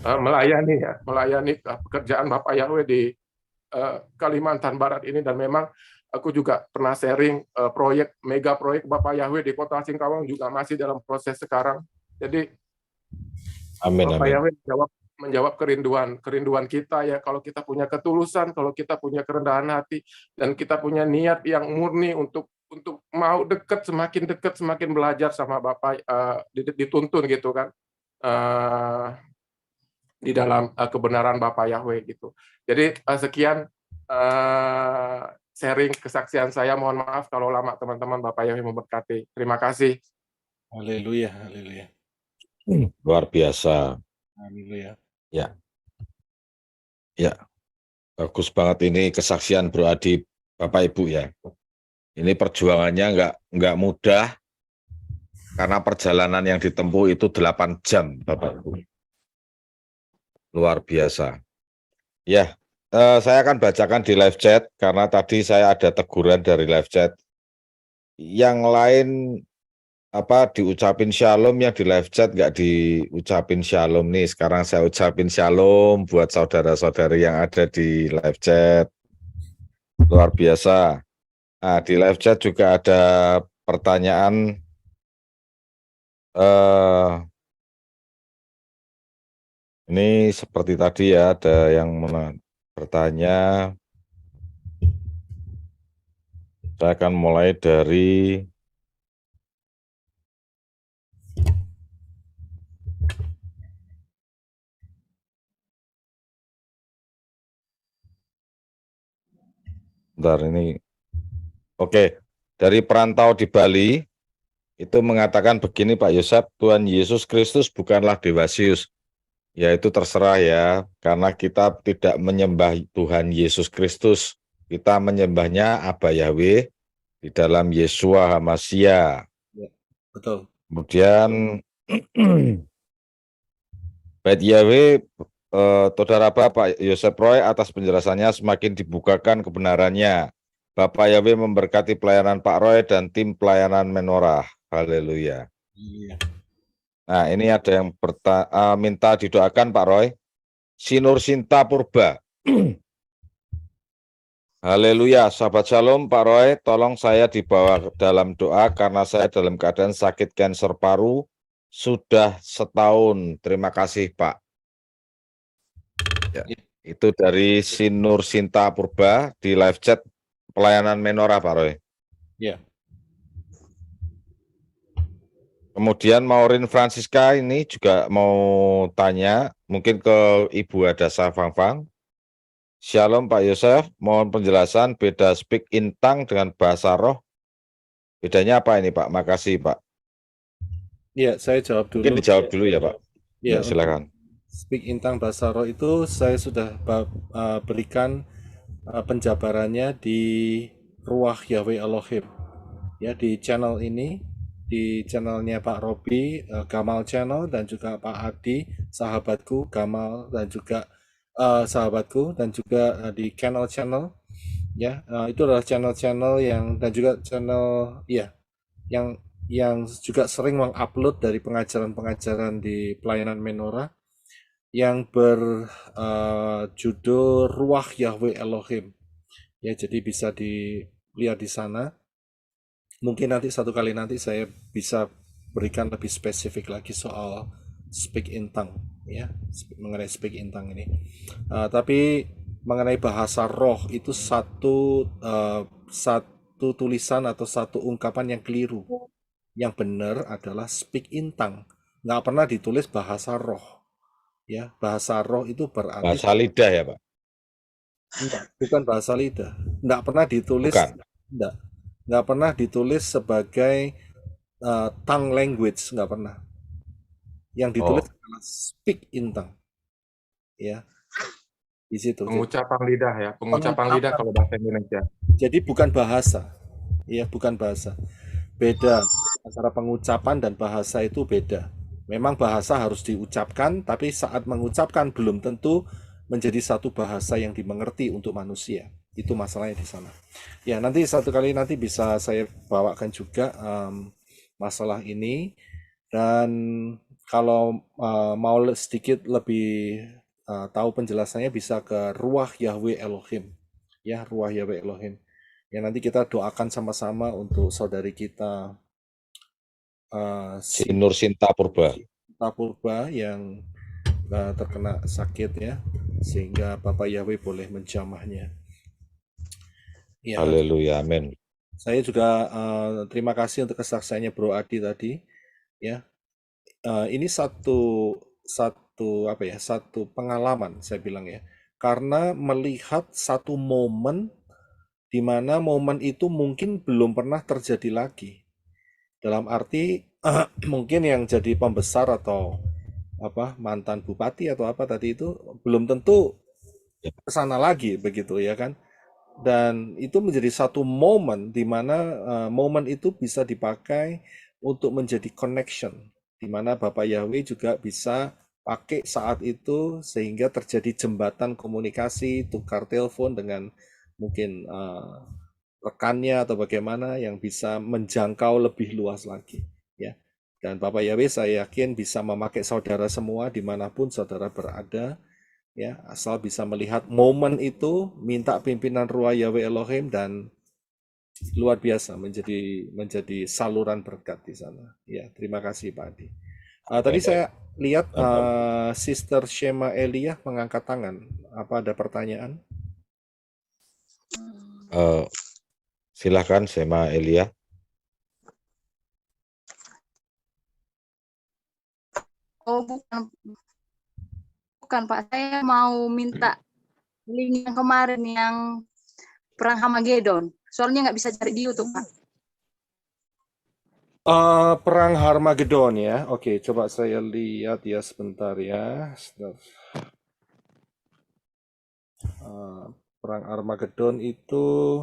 melayani pekerjaan Bapak Yahweh di Kalimantan Barat ini. Dan memang aku juga pernah sharing mega proyek Bapak Yahweh di Kota Singkawang juga masih dalam proses sekarang. Jadi Bapak Yahweh menjawab kerinduan kita ya. Kalau kita punya ketulusan, kalau kita punya kerendahan hati, dan kita punya niat yang murni untuk mau semakin dekat, semakin belajar sama Bapak, dituntun gitu kan. Di dalam kebenaran Bapak Yahweh gitu. Jadi sekian sharing kesaksian saya. Mohon maaf kalau lama teman-teman. Bapak Yahweh memberkati. Terima kasih. Haleluya. Luar biasa. Haleluya. Ya, bagus banget ini kesaksian Bro Adi, Bapak Ibu ya. Ini perjuangannya nggak mudah, karena perjalanan yang ditempuh itu 8 jam, Bapak Ibu. Luar biasa. Ya, saya akan bacakan di live chat, karena tadi saya ada teguran dari live chat. Yang lain diucapin shalom, yang di live chat nggak diucapin shalom nih. Sekarang saya ucapin shalom buat saudara-saudari yang ada di live chat. Luar biasa. Nah, di live chat juga ada pertanyaan ini seperti tadi ya, ada yang bertanya. Saya akan mulai dari ini. Oke, dari perantau di Bali itu mengatakan begini Pak Yosef, Tuhan Yesus Kristus bukanlah Dewa Zeus. Ya itu terserah ya, karena kita tidak menyembah Tuhan Yesus Kristus, kita menyembahnya Aba Yahweh di dalam Yeshua HaMashiach. Ya, betul. Kemudian Bait Yahweh, Saudara Bapak Yosef Roy atas penjelasannya, semakin dibukakan kebenarannya. Bapak Yahweh memberkati pelayanan Pak Roy dan tim pelayanan Menorah. Haleluya. Iya. Nah, ini ada yang minta didoakan Pak Roy. Sinur Sinta Purba. Haleluya, sahabat shalom Pak Roy, tolong saya dibawa dalam doa karena saya dalam keadaan sakit kanker paru sudah 1 tahun. Terima kasih Pak. Ya. Itu dari Sinur Sinta Purba di live chat pelayanan Menora, Pak Roy. Ya. Kemudian Maureen Francisca ini juga mau tanya, mungkin ke Ibu Adasa Fangfang. Shalom Pak Yosef, mohon penjelasan beda speak in tongue dengan bahasa roh. Bedanya apa ini Pak? Makasih Pak. Ya, saya jawab dulu. Mungkin dijawab dulu ya Pak. Ya, Ya, silakan. Speak in tongue bahasa roh itu saya sudah berikan penjabarannya di Ruach Yahweh Elohim. Ya, di channel ini, di channelnya Pak Robi, Gamal Channel, dan juga Pak Adi, sahabatku, Gamal, dan juga sahabatku, dan juga di channel-channel. Ya, itu adalah channel-channel yang, dan juga channel, ya, yang juga sering mengupload dari pengajaran-pengajaran di pelayanan Menora yang berjudul Ruach Yahweh Elohim. Ya, jadi bisa dilihat di sana. Mungkin nanti satu kali nanti saya bisa berikan lebih spesifik lagi soal speak in tongue, ya, mengenai speak in tongue ini. Tapi mengenai bahasa roh itu satu tulisan atau satu ungkapan yang keliru. Yang benar adalah speak in tongue. Nggak pernah ditulis bahasa roh. Ya, bahasa roh itu berarti Bahasa lidah ya Pak? enggak, bukan bahasa lidah. Enggak pernah ditulis, Bukan. enggak pernah ditulis sebagai tongue language, enggak pernah. Yang ditulis adalah speak in tongue. Ya. Di situ. Pengucapan lidah ya, pengucapan lidah kalau bahasa Indonesia. Jadi bukan bahasa. Ya, bukan bahasa. Beda antara pengucapan dan bahasa itu beda. Memang bahasa harus diucapkan, tapi saat mengucapkan belum tentu menjadi satu bahasa yang dimengerti untuk manusia. Itu masalahnya di sana. Ya, nanti satu kali nanti bisa saya bawakan juga masalah ini. Dan kalau mau sedikit lebih tahu penjelasannya bisa ke Ruach Yahweh Elohim. Ya, Ruach Yahweh Elohim. Ya, nanti kita doakan sama-sama untuk saudari kita Sinur Sinta Purba. Purba yang terkena sakit ya, sehingga Bapak Yahweh boleh menjamahnya. Ya, Haleluya, amin. saya juga terima kasih untuk kesaksiannya Bro Adi tadi. Ya, ini satu pengalaman saya bilang ya, karena melihat satu momen di mana momen itu mungkin belum pernah terjadi lagi. Dalam arti mungkin yang jadi pembesar atau mantan bupati atau apa tadi itu belum tentu ke sana lagi begitu ya kan. Dan itu menjadi satu momen di mana momen itu bisa dipakai untuk menjadi connection, di mana Bapak Yahweh juga bisa pakai saat itu sehingga terjadi jembatan komunikasi, tukar telepon dengan mungkin rekannya atau bagaimana yang bisa menjangkau lebih luas lagi ya. Dan Bapak Yahweh saya yakin bisa memakai saudara semua dimanapun saudara berada ya, asal bisa melihat momen itu, minta pimpinan Ruach Yahweh Elohim, dan luar biasa menjadi saluran berkat di sana. Ya, terima kasih Pak Adi. Tadi saya lihat Sister Shema Elia mengangkat tangan. Apa ada pertanyaan? Silakan Shema Elia. Oh, bukan Pak, saya mau minta link yang kemarin yang perang Hamagedon. Soalnya nggak bisa cari di YouTube, Pak. Perang Harmagedon ya. Oke, coba saya lihat ya sebentar ya. Perang Armageddon itu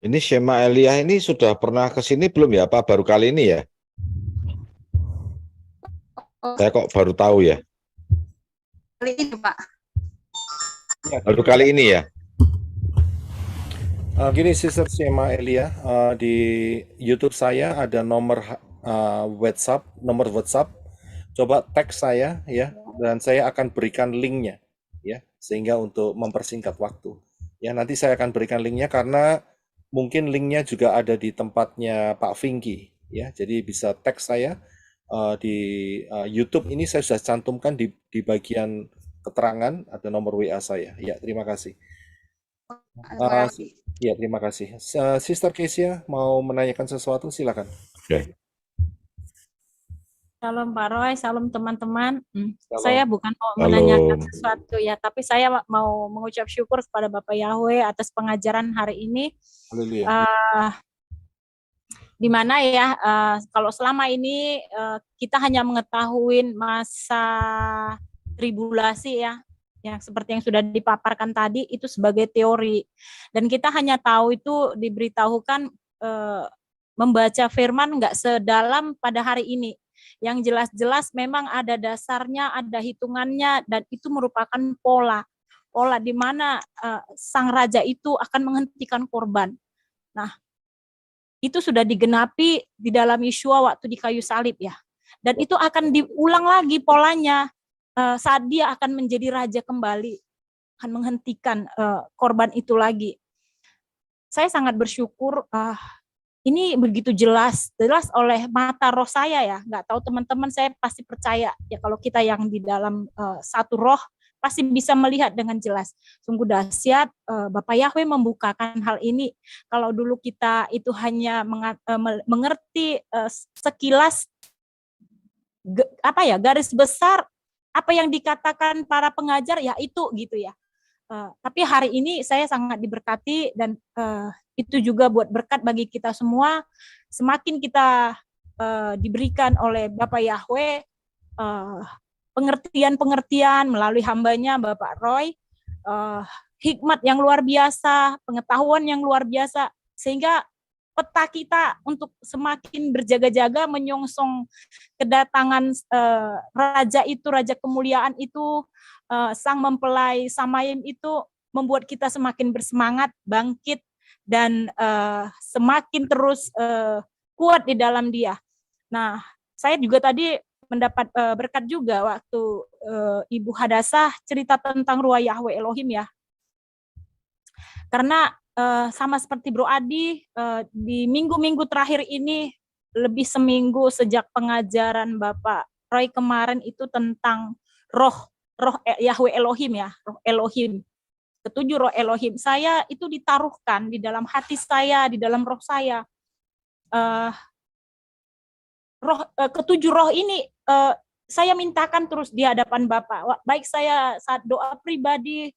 Ini Shema Elia ini sudah pernah ke sini belum ya? Apa baru kali ini ya? Saya kok baru tahu ya? Kali ini, Pak. Baru kali ini ya? Gini Sister Shema Elia, di YouTube saya ada nomor WhatsApp. Coba teks saya ya, dan saya akan berikan linknya ya, sehingga untuk mempersingkat waktu. Ya, nanti saya akan berikan linknya karena mungkin linknya juga ada di tempatnya Pak Vinky ya. Jadi bisa teks saya di YouTube ini saya sudah cantumkan di bagian keterangan ada nomor WA saya. Ya, terima kasih. Ya, terima kasih. Sister Kesia mau menanyakan sesuatu, silakan. Oke. Shalom Pak Roy, salam teman-teman. Shalom. Saya bukan mau Halo. menanyakan sesuatu ya, tapi saya mau mengucap syukur kepada Bapak Yahweh atas pengajaran hari ini. Haleluya. Di mana ya, kalau selama ini kita hanya mengetahui masa tribulasi ya, yang seperti yang sudah dipaparkan tadi itu sebagai teori, dan kita hanya tahu itu diberitahukan membaca firman nggak sedalam pada hari ini. Yang jelas-jelas memang ada dasarnya, ada hitungannya, dan itu merupakan pola di mana sang raja itu akan menghentikan korban. Nah, itu sudah digenapi di dalam Yeshua waktu di kayu salib ya. Dan itu akan diulang lagi polanya saat dia akan menjadi raja kembali, akan menghentikan korban itu lagi. Saya sangat bersyukur ini begitu jelas oleh mata roh saya ya. Nggak tahu teman-teman, saya pasti percaya ya kalau kita yang di dalam satu roh pasti bisa melihat dengan jelas. Sungguh dahsyat Bapak Yahweh membukakan hal ini. Kalau dulu kita itu hanya mengerti sekilas garis besar apa yang dikatakan para pengajar ya itu gitu ya. Tapi hari ini saya sangat diberkati dan itu juga buat berkat bagi kita semua. Semakin kita diberikan oleh Bapak Yahweh pengertian melalui hambanya Bapak Roy, hikmat yang luar biasa, pengetahuan yang luar biasa, sehingga peta kita untuk semakin berjaga-jaga menyongsong kedatangan raja kemuliaan itu, sang mempelai Samayim itu membuat kita semakin bersemangat, bangkit, dan semakin terus kuat di dalam Dia. Nah, saya juga tadi mendapat berkat juga waktu Ibu Hadassah cerita tentang Ruah Yahweh Elohim ya. Karena sama seperti Bro Adi, di minggu-minggu terakhir ini, lebih seminggu sejak pengajaran Bapak Roy kemarin itu tentang roh Yahweh Elohim ya, roh Elohim. Ketujuh roh Elohim. Saya itu ditaruhkan di dalam hati saya, di dalam roh saya. Ketujuh roh ini saya mintakan terus di hadapan Bapak. Baik saya saat doa pribadi,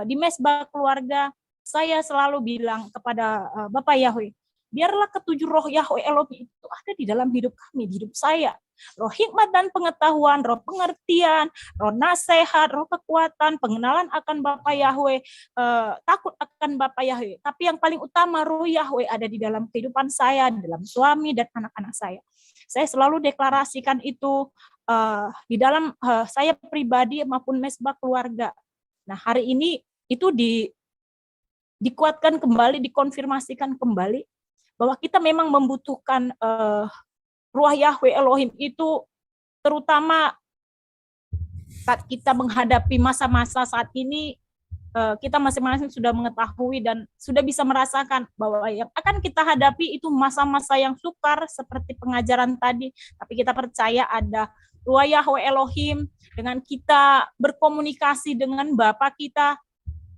di mesbah keluarga, saya selalu bilang kepada Bapak Yahweh, biarlah ketujuh roh Yahweh Elohim itu ada di dalam hidup kami, di hidup saya. Roh hikmat dan pengetahuan, roh pengertian, roh nasihat, roh kekuatan, pengenalan akan Bapak Yahweh, takut akan Bapak Yahweh. Tapi yang paling utama roh Yahweh ada di dalam kehidupan saya, di dalam suami dan anak-anak saya. Saya selalu deklarasikan itu di dalam saya pribadi maupun mesbah keluarga. Nah, hari ini itu dikuatkan kembali, dikonfirmasikan kembali bahwa kita memang membutuhkan Ruah Yahweh Elohim itu, terutama saat kita menghadapi masa-masa saat ini. Kita masing-masing sudah mengetahui dan sudah bisa merasakan bahwa yang akan kita hadapi itu masa-masa yang sukar seperti pengajaran tadi, tapi kita percaya ada Ruah Yahweh Elohim. Dengan kita berkomunikasi dengan Bapa kita,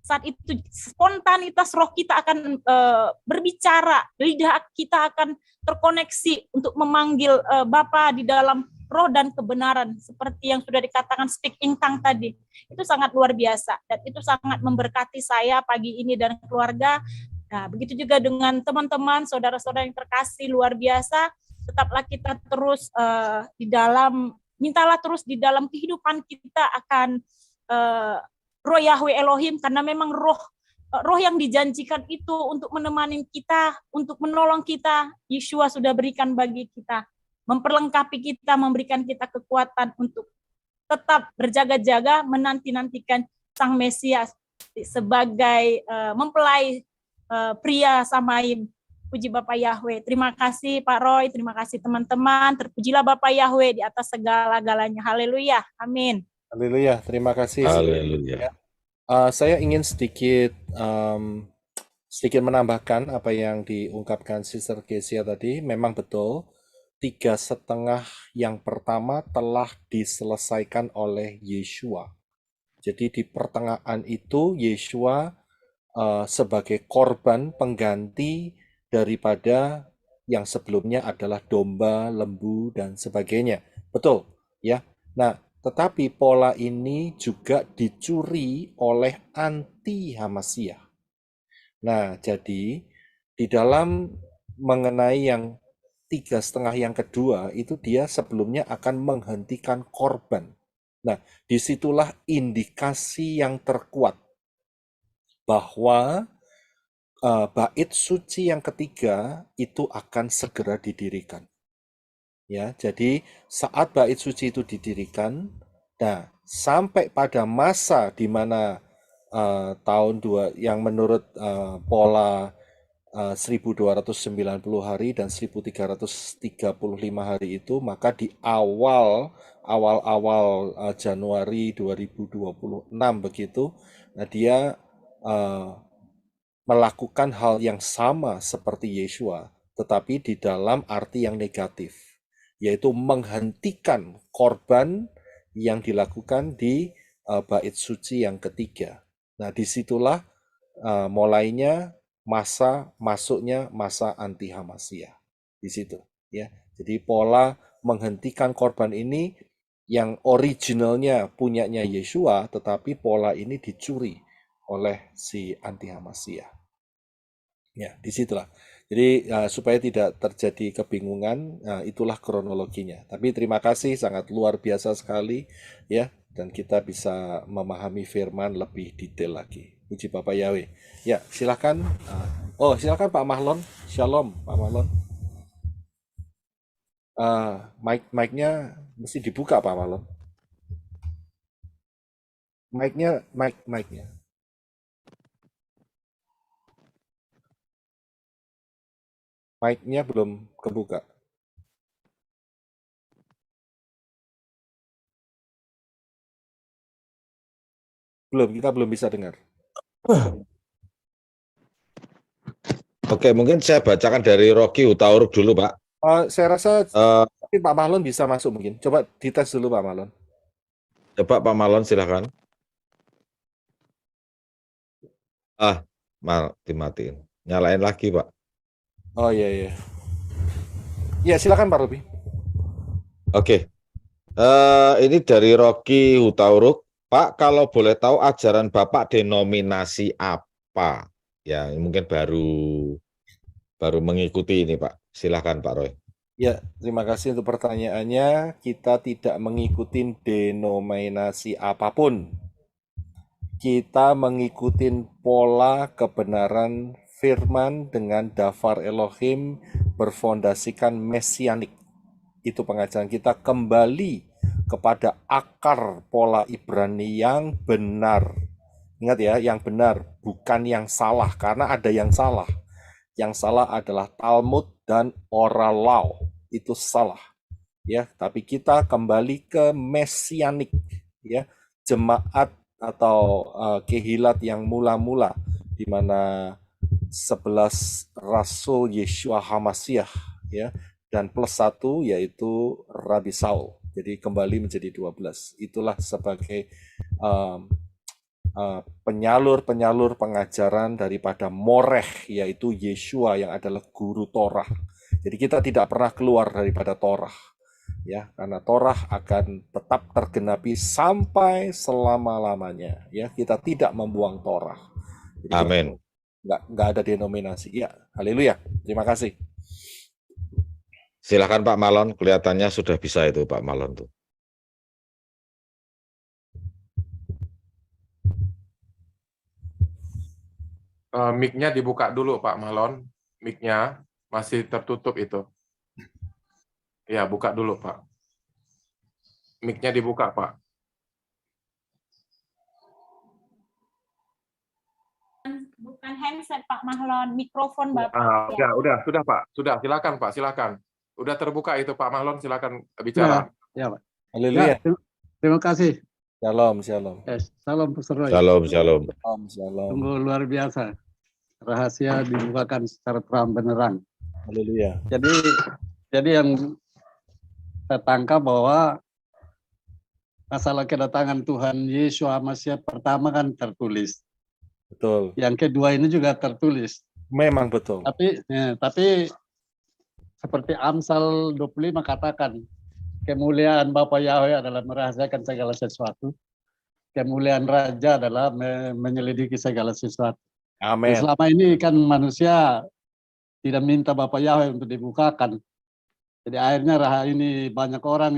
saat itu spontanitas roh kita akan berbicara, lidah kita akan terkoneksi untuk memanggil Bapa di dalam roh dan kebenaran, seperti yang sudah dikatakan speak in tongue tadi. Itu sangat luar biasa dan itu sangat memberkati saya pagi ini dan keluarga. Nah, begitu juga dengan teman-teman, saudara-saudara yang terkasih luar biasa. Tetaplah kita terus mintalah terus di dalam kehidupan kita akan Roh Yahweh Elohim, karena memang roh yang dijanjikan itu untuk menemani kita, untuk menolong kita, Yeshua sudah berikan bagi kita, memperlengkapi kita, memberikan kita kekuatan untuk tetap berjaga-jaga menanti-nantikan Sang Mesias sebagai mempelai pria Samayim. Puji Bapak Yahweh. Terima kasih Pak Roy, terima kasih teman-teman. Terpujilah Bapak Yahweh di atas segala-galanya. Haleluya. Amin. Haleluya. Terima kasih. Haleluya. Saya ingin sedikit sedikit menambahkan apa yang diungkapkan Sister Kesia tadi, memang betul 3,5 yang pertama telah diselesaikan oleh Yeshua. Jadi di pertengahan itu Yeshua sebagai korban pengganti daripada yang sebelumnya adalah domba, lembu, dan sebagainya. Betul, ya. Nah, tetapi pola ini juga dicuri oleh anti-Hamasia. Nah, jadi di dalam mengenai yang 3,5 yang kedua itu dia sebelumnya akan menghentikan korban. Nah, disitulah indikasi yang terkuat bahwa bait suci yang ketiga itu akan segera didirikan. Ya, jadi saat bait suci itu didirikan, nah sampai pada masa di mana tahun yang menurut pola 1290 hari dan 1335 hari itu, maka di awal-awal Januari 2026 begitu, nah dia melakukan hal yang sama seperti Yeshua, tetapi di dalam arti yang negatif, yaitu menghentikan korban yang dilakukan di bait suci yang ketiga. Nah, disitulah mulainya masuknya masa anti Hamasia di situ, ya. Jadi pola menghentikan korban ini yang originalnya punyanya Yeshua, tetapi pola ini dicuri oleh si anti Hamasia. Ya, disitulah. Jadi supaya tidak terjadi kebingungan, itulah kronologinya. Tapi terima kasih, sangat luar biasa sekali, ya. Dan kita bisa memahami firman lebih detail lagi. Puji Bapak Yahweh. Ya, silakan. Silakan Pak Mahlon. Shalom, Pak Mahlon. Mic-nya mesti dibuka, Pak Mahlon. Mic-nya. Mic-nya belum kebuka. Kita belum bisa dengar. Oke, mungkin saya bacakan dari Rocky Hutauruk dulu, Pak. Saya rasa Pak Mahlon bisa masuk mungkin. Coba dites dulu, Pak Mahlon. Coba Pak Mahlon, silakan. Dimatiin. Nyalain lagi, Pak. Oh iya. Ya, silakan Pak Robi. Oke. Ini dari Rocky Hutauruk. Pak, kalau boleh tahu ajaran Bapak denominasi apa? Ya, mungkin baru mengikuti ini, Pak. Silakan, Pak Roy. Ya, terima kasih untuk pertanyaannya. Kita tidak mengikuti denominasi apapun. Kita mengikuti pola kebenaran firman dengan dafar Elohim berfondasikan mesianik. Itu pengajaran kita kembali kepada akar pola Ibrani yang benar. Ingat ya, yang benar, bukan yang salah, karena ada yang salah. Yang salah adalah Talmud dan oral law. Itu salah. Ya, tapi kita kembali ke mesianik, ya, jemaat atau kehilat yang mula-mula di mana 11 rasul Yeshua Hamasiah, ya, dan plus 1 yaitu Rabi Saul. Jadi kembali menjadi 12. Itulah sebagai penyalur pengajaran daripada Moreh, yaitu Yeshua yang adalah guru Torah. Jadi kita tidak pernah keluar daripada Torah, ya, karena Torah akan tetap tergenapi sampai selama-lamanya, ya. Kita tidak membuang Torah. Jadi Amin. Nggak ada denominasi. Ya, haleluya. Terima kasih. Silakan Pak Malon, kelihatannya sudah bisa itu Pak Malon tuh. Mic-nya dibuka dulu Pak Malon. Mic-nya masih tertutup itu. Ya, buka dulu Pak. Mic-nya dibuka Pak. Bukan handset Pak Mahlon, mikrofon Bapak. Sudah Pak. Sudah, silakan Pak, silakan. Udah terbuka itu Pak Mahlon, silakan bicara. Ya, Pak. Haleluya. Ya, terima kasih. Shalom. Salam Pastor Roy. Shalom. Shalom. Sungguh luar biasa. rahasia dibukakan secara terang benderang. Haleluya. Jadi yang saya tangkap bahwa masalah kedatangan Tuhan Yesus Masih pertama kan tertulis. Betul. Yang kedua ini juga tertulis. Memang betul. Tapi seperti Amsal 25 katakan, kemuliaan Bapa Yahweh adalah merahasiakan segala sesuatu. Kemuliaan Raja adalah menyelidiki segala sesuatu. Amin. Selama ini kan manusia tidak minta Bapa Yahweh untuk dibukakan. Jadi akhirnya ini banyak orang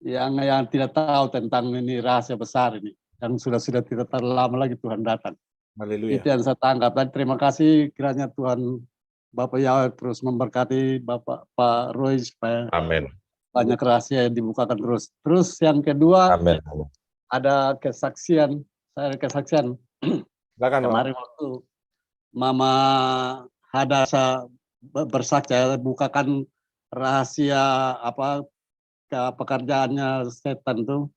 yang tidak tahu tentang ini rahasia besar ini. Yang sudah tidak terlalu lama lagi Tuhan datang. Haleluya. Itu yang saya tangkap. Dan terima kasih kiranya Tuhan Bapak Yahweh terus memberkati Pak Roy supaya Amin. banyak rahasia yang dibukakan terus. Terus yang kedua Amin. ada kesaksian. Saya ada kesaksian. Silakan, Pak. Kemarin waktu Mama Hadasa bersaksi, bukakan rahasia pekerjaannya setan tuh.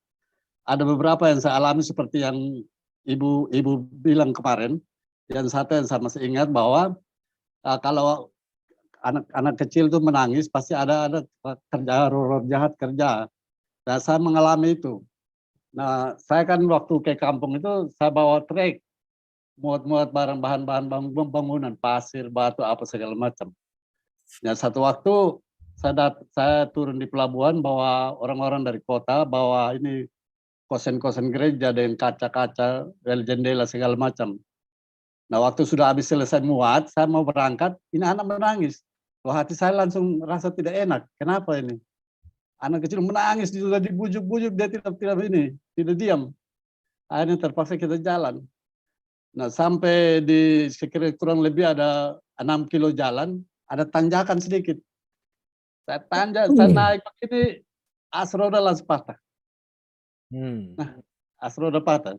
Ada beberapa yang saya alami seperti yang ibu bilang kemarin. Yang satu yang saya masih ingat bahwa kalau anak kecil itu menangis pasti ada kerja roh jahat kerja. Nah, saya mengalami itu. Nah, saya kan waktu ke kampung itu saya bawa trek muat bahan bangunan, pasir, batu, apa segala macam. Nah, satu waktu saya turun di pelabuhan bawa orang-orang dari kota, bawa ini kosen-kosen gereja dengan kaca-kaca, jendela segala macam. Nah, waktu sudah habis selesai muat, saya mau berangkat, ini anak menangis. Wah, hati saya langsung rasa tidak enak. Kenapa ini? Anak kecil menangis, sudah dibujuk-bujuk, dia tidak diam. Akhirnya terpaksa kita jalan. Nah, sampai di sekira kurang lebih ada 6 kilo jalan, ada tanjakan sedikit. Saya naik begini, as roda langsung patah. Nah, as roda patah.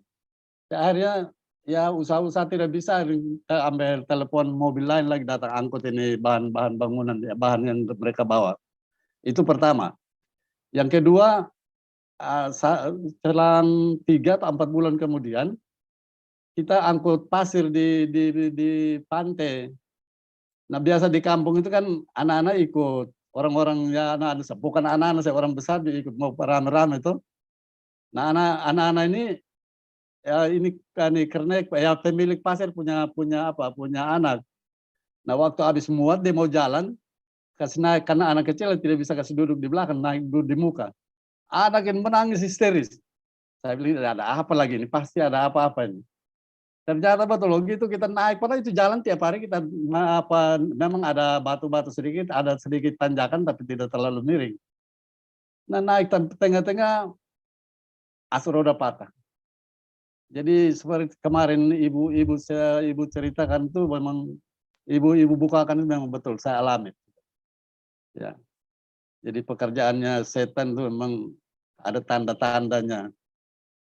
Akhirnya ya usaha-usaha tidak bisa, ambil telepon mobil lain lagi datang angkut ini bahan-bahan bangunan, bahan yang mereka bawa. Itu pertama. Yang kedua, selang 3 atau 4 bulan kemudian, kita angkut pasir di pantai. Nah, biasa di kampung itu kan anak-anak ikut, orang-orang ya anak-anak, bukan anak-anak, saya orang besar ikut mau rame-rame itu. Nah, anak-anak ini ya ini karena ya pemilik pasir punya anak. Nah, waktu habis muat dia mau jalan, kasih naik karena anak kecil tidak bisa kasih duduk di belakang, naik duduk di muka. Anak yang menangis histeris. Saya bilang ada apa lagi ini? Pasti ada apa-apa ini. Ternyata betul gitu kita naik, padahal itu jalan tiap hari kita memang ada batu-batu sedikit, ada sedikit tanjakan tapi tidak terlalu miring. Nah, naik tengah-tengah as roda patah. Jadi seperti kemarin ibu ceritakan itu memang ibu bukakan itu memang betul saya alami. Ya. Jadi pekerjaannya setan itu memang ada tanda-tandanya.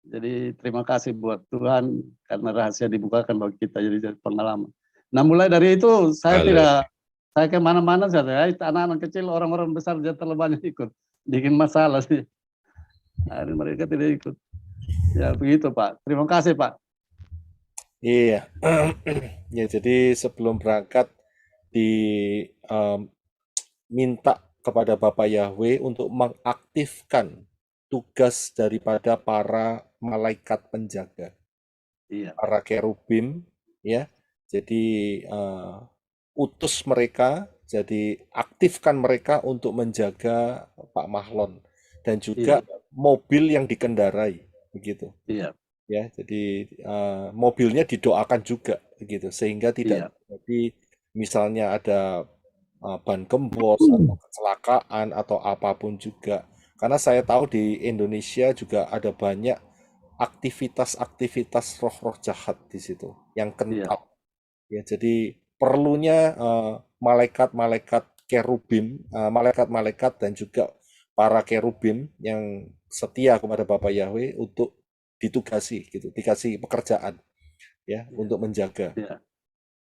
Jadi terima kasih buat Tuhan karena rahasia dibukakan bagi kita jadi pengalaman. Nah, mulai dari itu saya kemana-mana saja. Anak-anak kecil, orang-orang besar dia terlalu banyak ikut, bikin masalah sih. Nah, mereka tidak ikut. Ya begitu Pak. Terima kasih Pak. Iya. Ya, jadi sebelum berangkat diminta kepada Bapak Yahweh untuk mengaktifkan tugas daripada para malaikat penjaga, para kerubim, ya. Jadi utus mereka, jadi aktifkan mereka untuk menjaga Pak Mahlon dan juga mobil yang dikendarai, begitu. Iya. Ya, jadi mobilnya didoakan juga, begitu, sehingga tidak jadi misalnya ada ban gembos atau kecelakaan atau apapun juga. Karena saya tahu di Indonesia juga ada banyak aktivitas roh-roh jahat di situ yang kental. Ya, jadi perlunya malaikat-malaikat kerubim, malaikat-malaikat dan juga para kerubim yang setia kepada Bapak Yahweh untuk ditugasi gitu, dikasih pekerjaan ya untuk menjaga.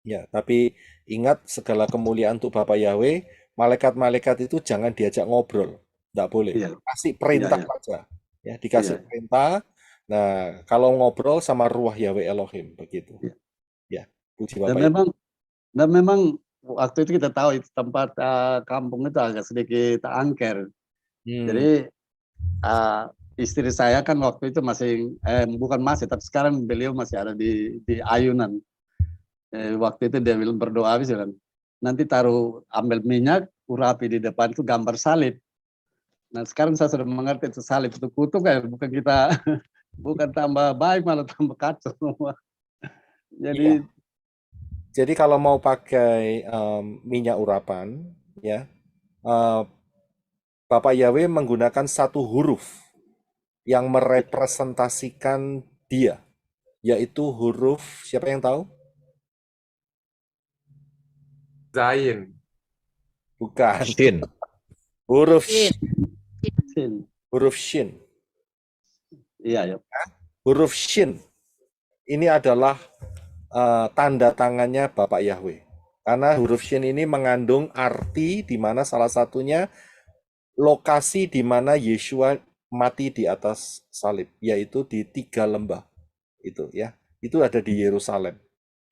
Ya, tapi ingat segala kemuliaan untuk Bapak Yahweh, malaikat-malaikat itu jangan diajak ngobrol. Enggak boleh. Kasih perintah saja. Ya, dikasih perintah. Nah, kalau ngobrol sama ruah Yahweh Elohim begitu. Ya. Puji Dan Bapak. memang waktu itu kita tahu itu tempat kampung itu agak sedikit angker. Jadi istri saya kan waktu itu masih bukan masih, tapi sekarang beliau masih ada di ayunan. Waktu itu dia bilang berdoa habis kan. Nanti ambil minyak, urapi di depan itu gambar salib. Nah sekarang saya sudah mengerti itu salib itu kutuk ya, bukan kita bukan tambah baik malah tambah kacau semua. Jadi Jadi kalau mau pakai minyak urapan, ya, Bapak Yahweh menggunakan satu huruf yang merepresentasikan dia, yaitu huruf, siapa yang tahu? Zain. Bukan. Shin. Huruf Shin. huruf Shin. Iya, ya. Huruf Shin ini adalah tanda tangannya Bapak Yahweh. Karena huruf Shin ini mengandung arti di mana salah satunya lokasi di mana Yeshua mati di atas salib, yaitu di 3 lembah. Itu ya. Itu ada di Yerusalem.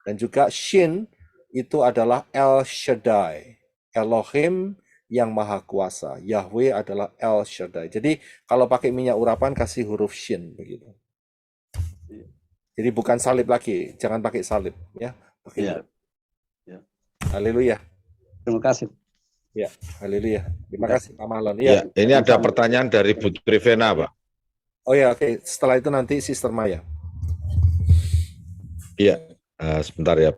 Dan juga Shin itu adalah El Shaddai, Elohim yang maha kuasa. Yahweh adalah El Shaddai. Jadi kalau pakai minyak urapan kasih huruf Shin begitu. Jadi bukan salib lagi, jangan pakai salib ya. Pakai huruf. Haleluya. Terima kasih. Ya, haleluya. Terima kasih Pak Mahlon. Ya, ini ada pertanyaan dari Bu Trivena, Pak. Oh ya, oke. Setelah itu nanti Sister Maya. Iya, sebentar ya.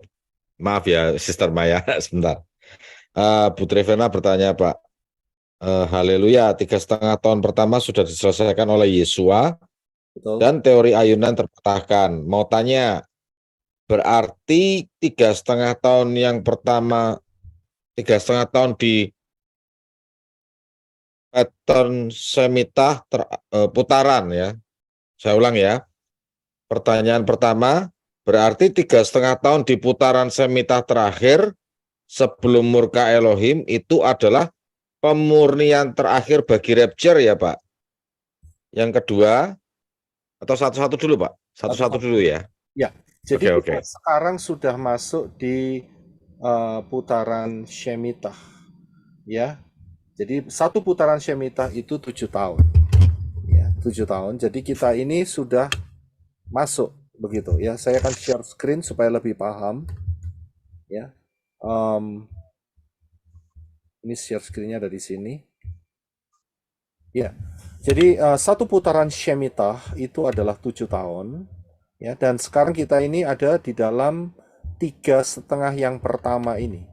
Maaf ya, Sister Maya, sebentar. Bu Trivena bertanya, Pak. Haleluya, 3,5 tahun pertama sudah diselesaikan oleh Yesua. Betul. Dan teori ayunan terpatahkan. Mau tanya, berarti 3,5 tahun yang pertama, 3,5 tahun di pattern Shemitah putaran ya. Saya ulang ya. Pertanyaan pertama, berarti 3,5 tahun di putaran Shemitah terakhir sebelum murka Elohim itu adalah pemurnian terakhir bagi rapture ya Pak. Yang kedua, atau satu-satu dulu Pak? Satu-satu dulu ya. Ya, jadi Oke. kita sekarang sudah masuk di putaran Shemitah. Ya, jadi satu putaran Shemitah itu 7 tahun. Ya, 7 tahun. Jadi kita ini sudah masuk begitu ya. Saya akan share screen supaya lebih paham. Ya, ini share screen-nya ada di sini. Ya, jadi satu putaran Shemitah itu adalah 7 tahun. Ya, dan sekarang kita ini ada di dalam 3,5 yang pertama ini.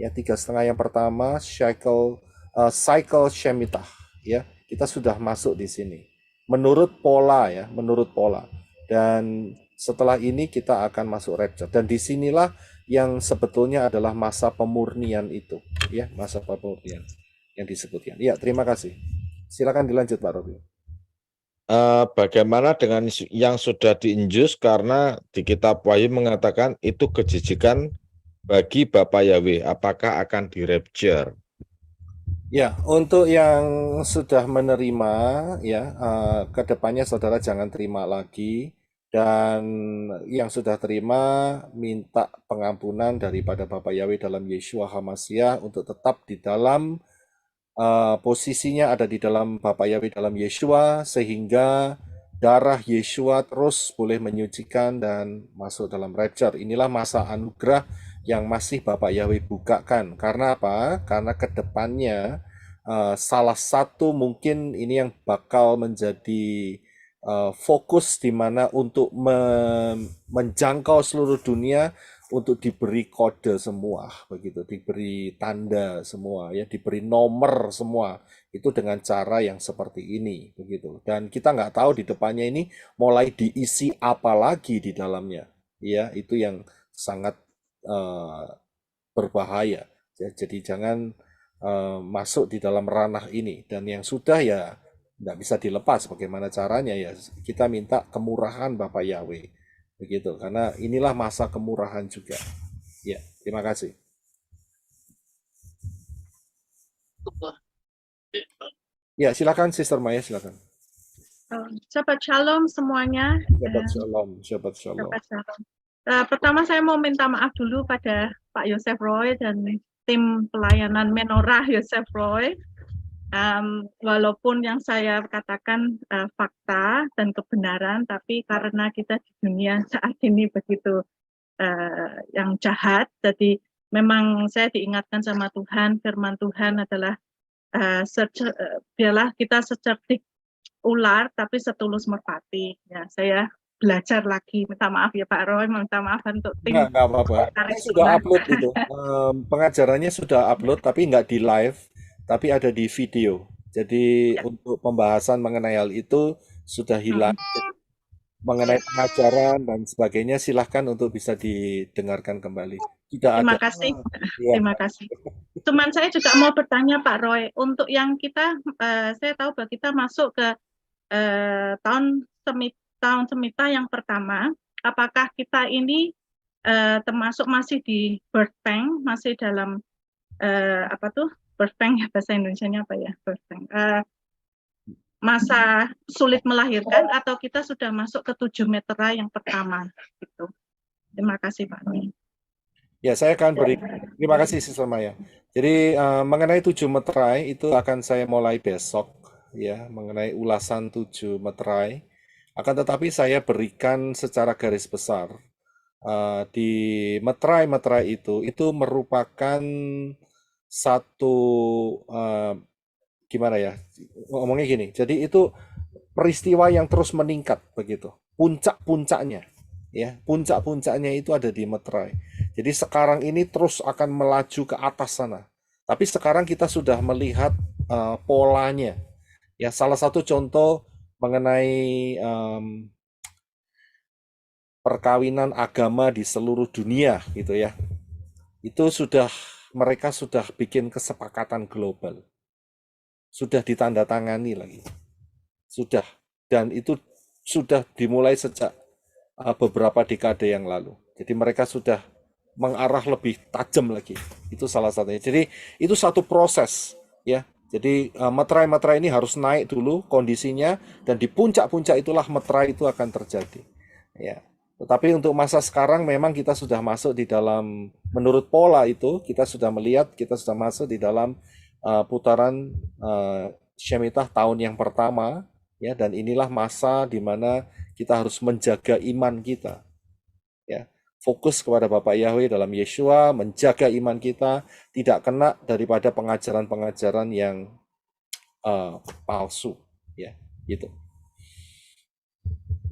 Ya, 3,5 yang pertama cycle Shemitah. Ya, kita sudah masuk di sini. Menurut pola ya, menurut pola. Dan setelah ini kita akan masuk rapture. Dan disinilah yang sebetulnya adalah masa pemurnian itu. Ya, masa pemurnian yang disebutkan. Ya, terima kasih. Silakan dilanjut Pak Robi. Bagaimana dengan yang sudah diinjus karena di kitab Wahyu mengatakan itu kejijikan bagi Bapak Yahweh, apakah akan di-rapture? Ya, untuk yang sudah menerima ya, kedepannya saudara jangan terima lagi, dan yang sudah terima minta pengampunan daripada Bapak Yahweh dalam Yeshua HaMashiach untuk tetap di dalam posisinya ada di dalam Bapak Yahweh dalam Yeshua, sehingga darah Yeshua terus boleh menyucikan dan masuk dalam rapture. Inilah masa anugerah yang masih Bapak Yahweh bukakan. Karena apa? Karena kedepannya salah satu mungkin ini yang bakal menjadi fokus di mana untuk menjangkau seluruh dunia, untuk diberi kode semua, begitu, diberi tanda semua, ya, diberi nomor semua, itu dengan cara yang seperti ini, begitu. Dan kita nggak tahu di depannya ini mulai diisi apa lagi di dalamnya, ya, itu yang sangat berbahaya. Ya, jadi jangan masuk di dalam ranah ini. Dan yang sudah ya nggak bisa dilepas. Bagaimana caranya ya? Kita minta kemurahan Bapak Yahweh. Begitu, karena inilah masa kemurahan juga. Ya, terima kasih. Ya, silakan Sister Maya, silakan. Shabbat Shalom semuanya. Shabbat Shalom, Shabbat Shalom. Shabbat Shalom. Pertama saya mau minta maaf dulu pada Pak Yosef Roy dan tim pelayanan Menorah Yosef Roy. Walaupun yang saya katakan fakta dan kebenaran, tapi karena kita di dunia saat ini begitu yang jahat, jadi memang saya diingatkan sama Tuhan, firman Tuhan adalah biarlah kita secerdik ular tapi setulus merpati. Ya, saya belajar lagi. Minta maaf ya Pak Roy, minta maaf untuk tim. Nggak apa-apa. Saya sudah upload itu. Pengajarannya sudah upload, tapi nggak di live, tapi ada di video. Jadi untuk pembahasan mengenai hal itu sudah hilang. Mengenai pengajaran dan sebagainya, silahkan untuk bisa didengarkan kembali. Terima kasih. Terima kasih. Cuman saya juga mau bertanya Pak Roy, untuk yang kita, saya tahu bahwa kita masuk ke tahun semita yang pertama, apakah kita ini termasuk masih di birth bank, masih dalam birth bank, bahasa Indonesianya apa ya, birth bank, masa sulit melahirkan, atau kita sudah masuk ke 7 meterai yang pertama gitu. Terima kasih Pak Roy. Ya, saya akan beri. Terima kasih Sister Maya. Jadi mengenai 7 meterai itu akan saya mulai besok, ya, mengenai ulasan 7 meterai. Akan tetapi saya berikan secara garis besar di meterai-meterai itu merupakan satu gimana ya, ngomongnya gini. Jadi itu peristiwa yang terus meningkat begitu. Puncak-puncaknya, ya, puncak-puncaknya itu ada di meterai. Jadi sekarang ini terus akan melaju ke atas sana. Tapi sekarang kita sudah melihat polanya. Ya, salah satu contoh mengenai perkawinan agama di seluruh dunia gitu ya. Itu mereka sudah bikin kesepakatan global. Sudah ditandatangani lagi. Sudah, dan itu sudah dimulai sejak beberapa dekade yang lalu. Jadi mereka sudah mengarah lebih tajam lagi. Itu salah satunya. Jadi itu satu proses, ya. Jadi meterai-meterai ini harus naik dulu kondisinya, dan di puncak-puncak itulah meterai itu akan terjadi. Ya. Tetapi untuk masa sekarang memang kita sudah masuk di dalam, menurut pola itu kita sudah melihat, kita sudah masuk di dalam putaran Shemitah tahun yang pertama, ya, dan inilah masa di mana kita harus menjaga iman kita, ya, fokus kepada Bapak Yahweh dalam Yeshua, menjaga iman kita tidak kena daripada pengajaran-pengajaran yang palsu, ya, gitu.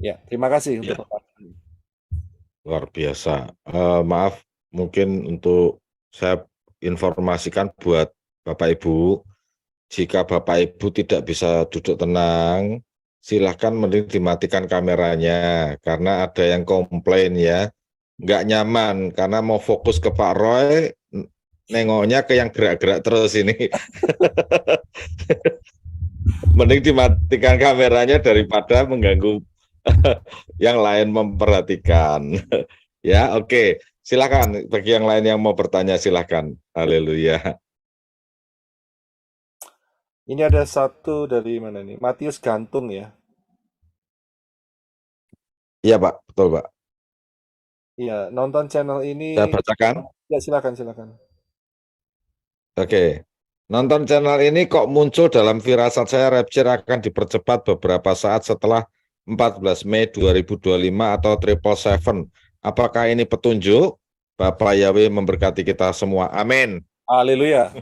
Ya, terima kasih untuk pertanyaan. Luar biasa. Maaf, mungkin untuk saya informasikan buat Bapak Ibu, jika Bapak Ibu tidak bisa duduk tenang, silahkan mending dimatikan kameranya, karena ada yang komplain ya, nggak nyaman karena mau fokus ke Pak Roy, nengoknya ke yang gerak-gerak terus ini. Mending dimatikan kameranya daripada mengganggu yang lain memperhatikan. Ya, oke. Silakan bagi yang lain yang mau bertanya, silakan. Haleluya. Ini ada satu dari mana nih? Matius Gantung ya. Iya Pak, betul Pak. Iya, nonton channel ini. Saya bacakan. Ya, silakan. Oke. Nonton channel ini kok muncul dalam firasat saya rapture akan dipercepat beberapa saat setelah 14 Mei 2025 atau 777. Apakah ini petunjuk? Bapak Yahweh memberkati kita semua. Amin. Haleluya.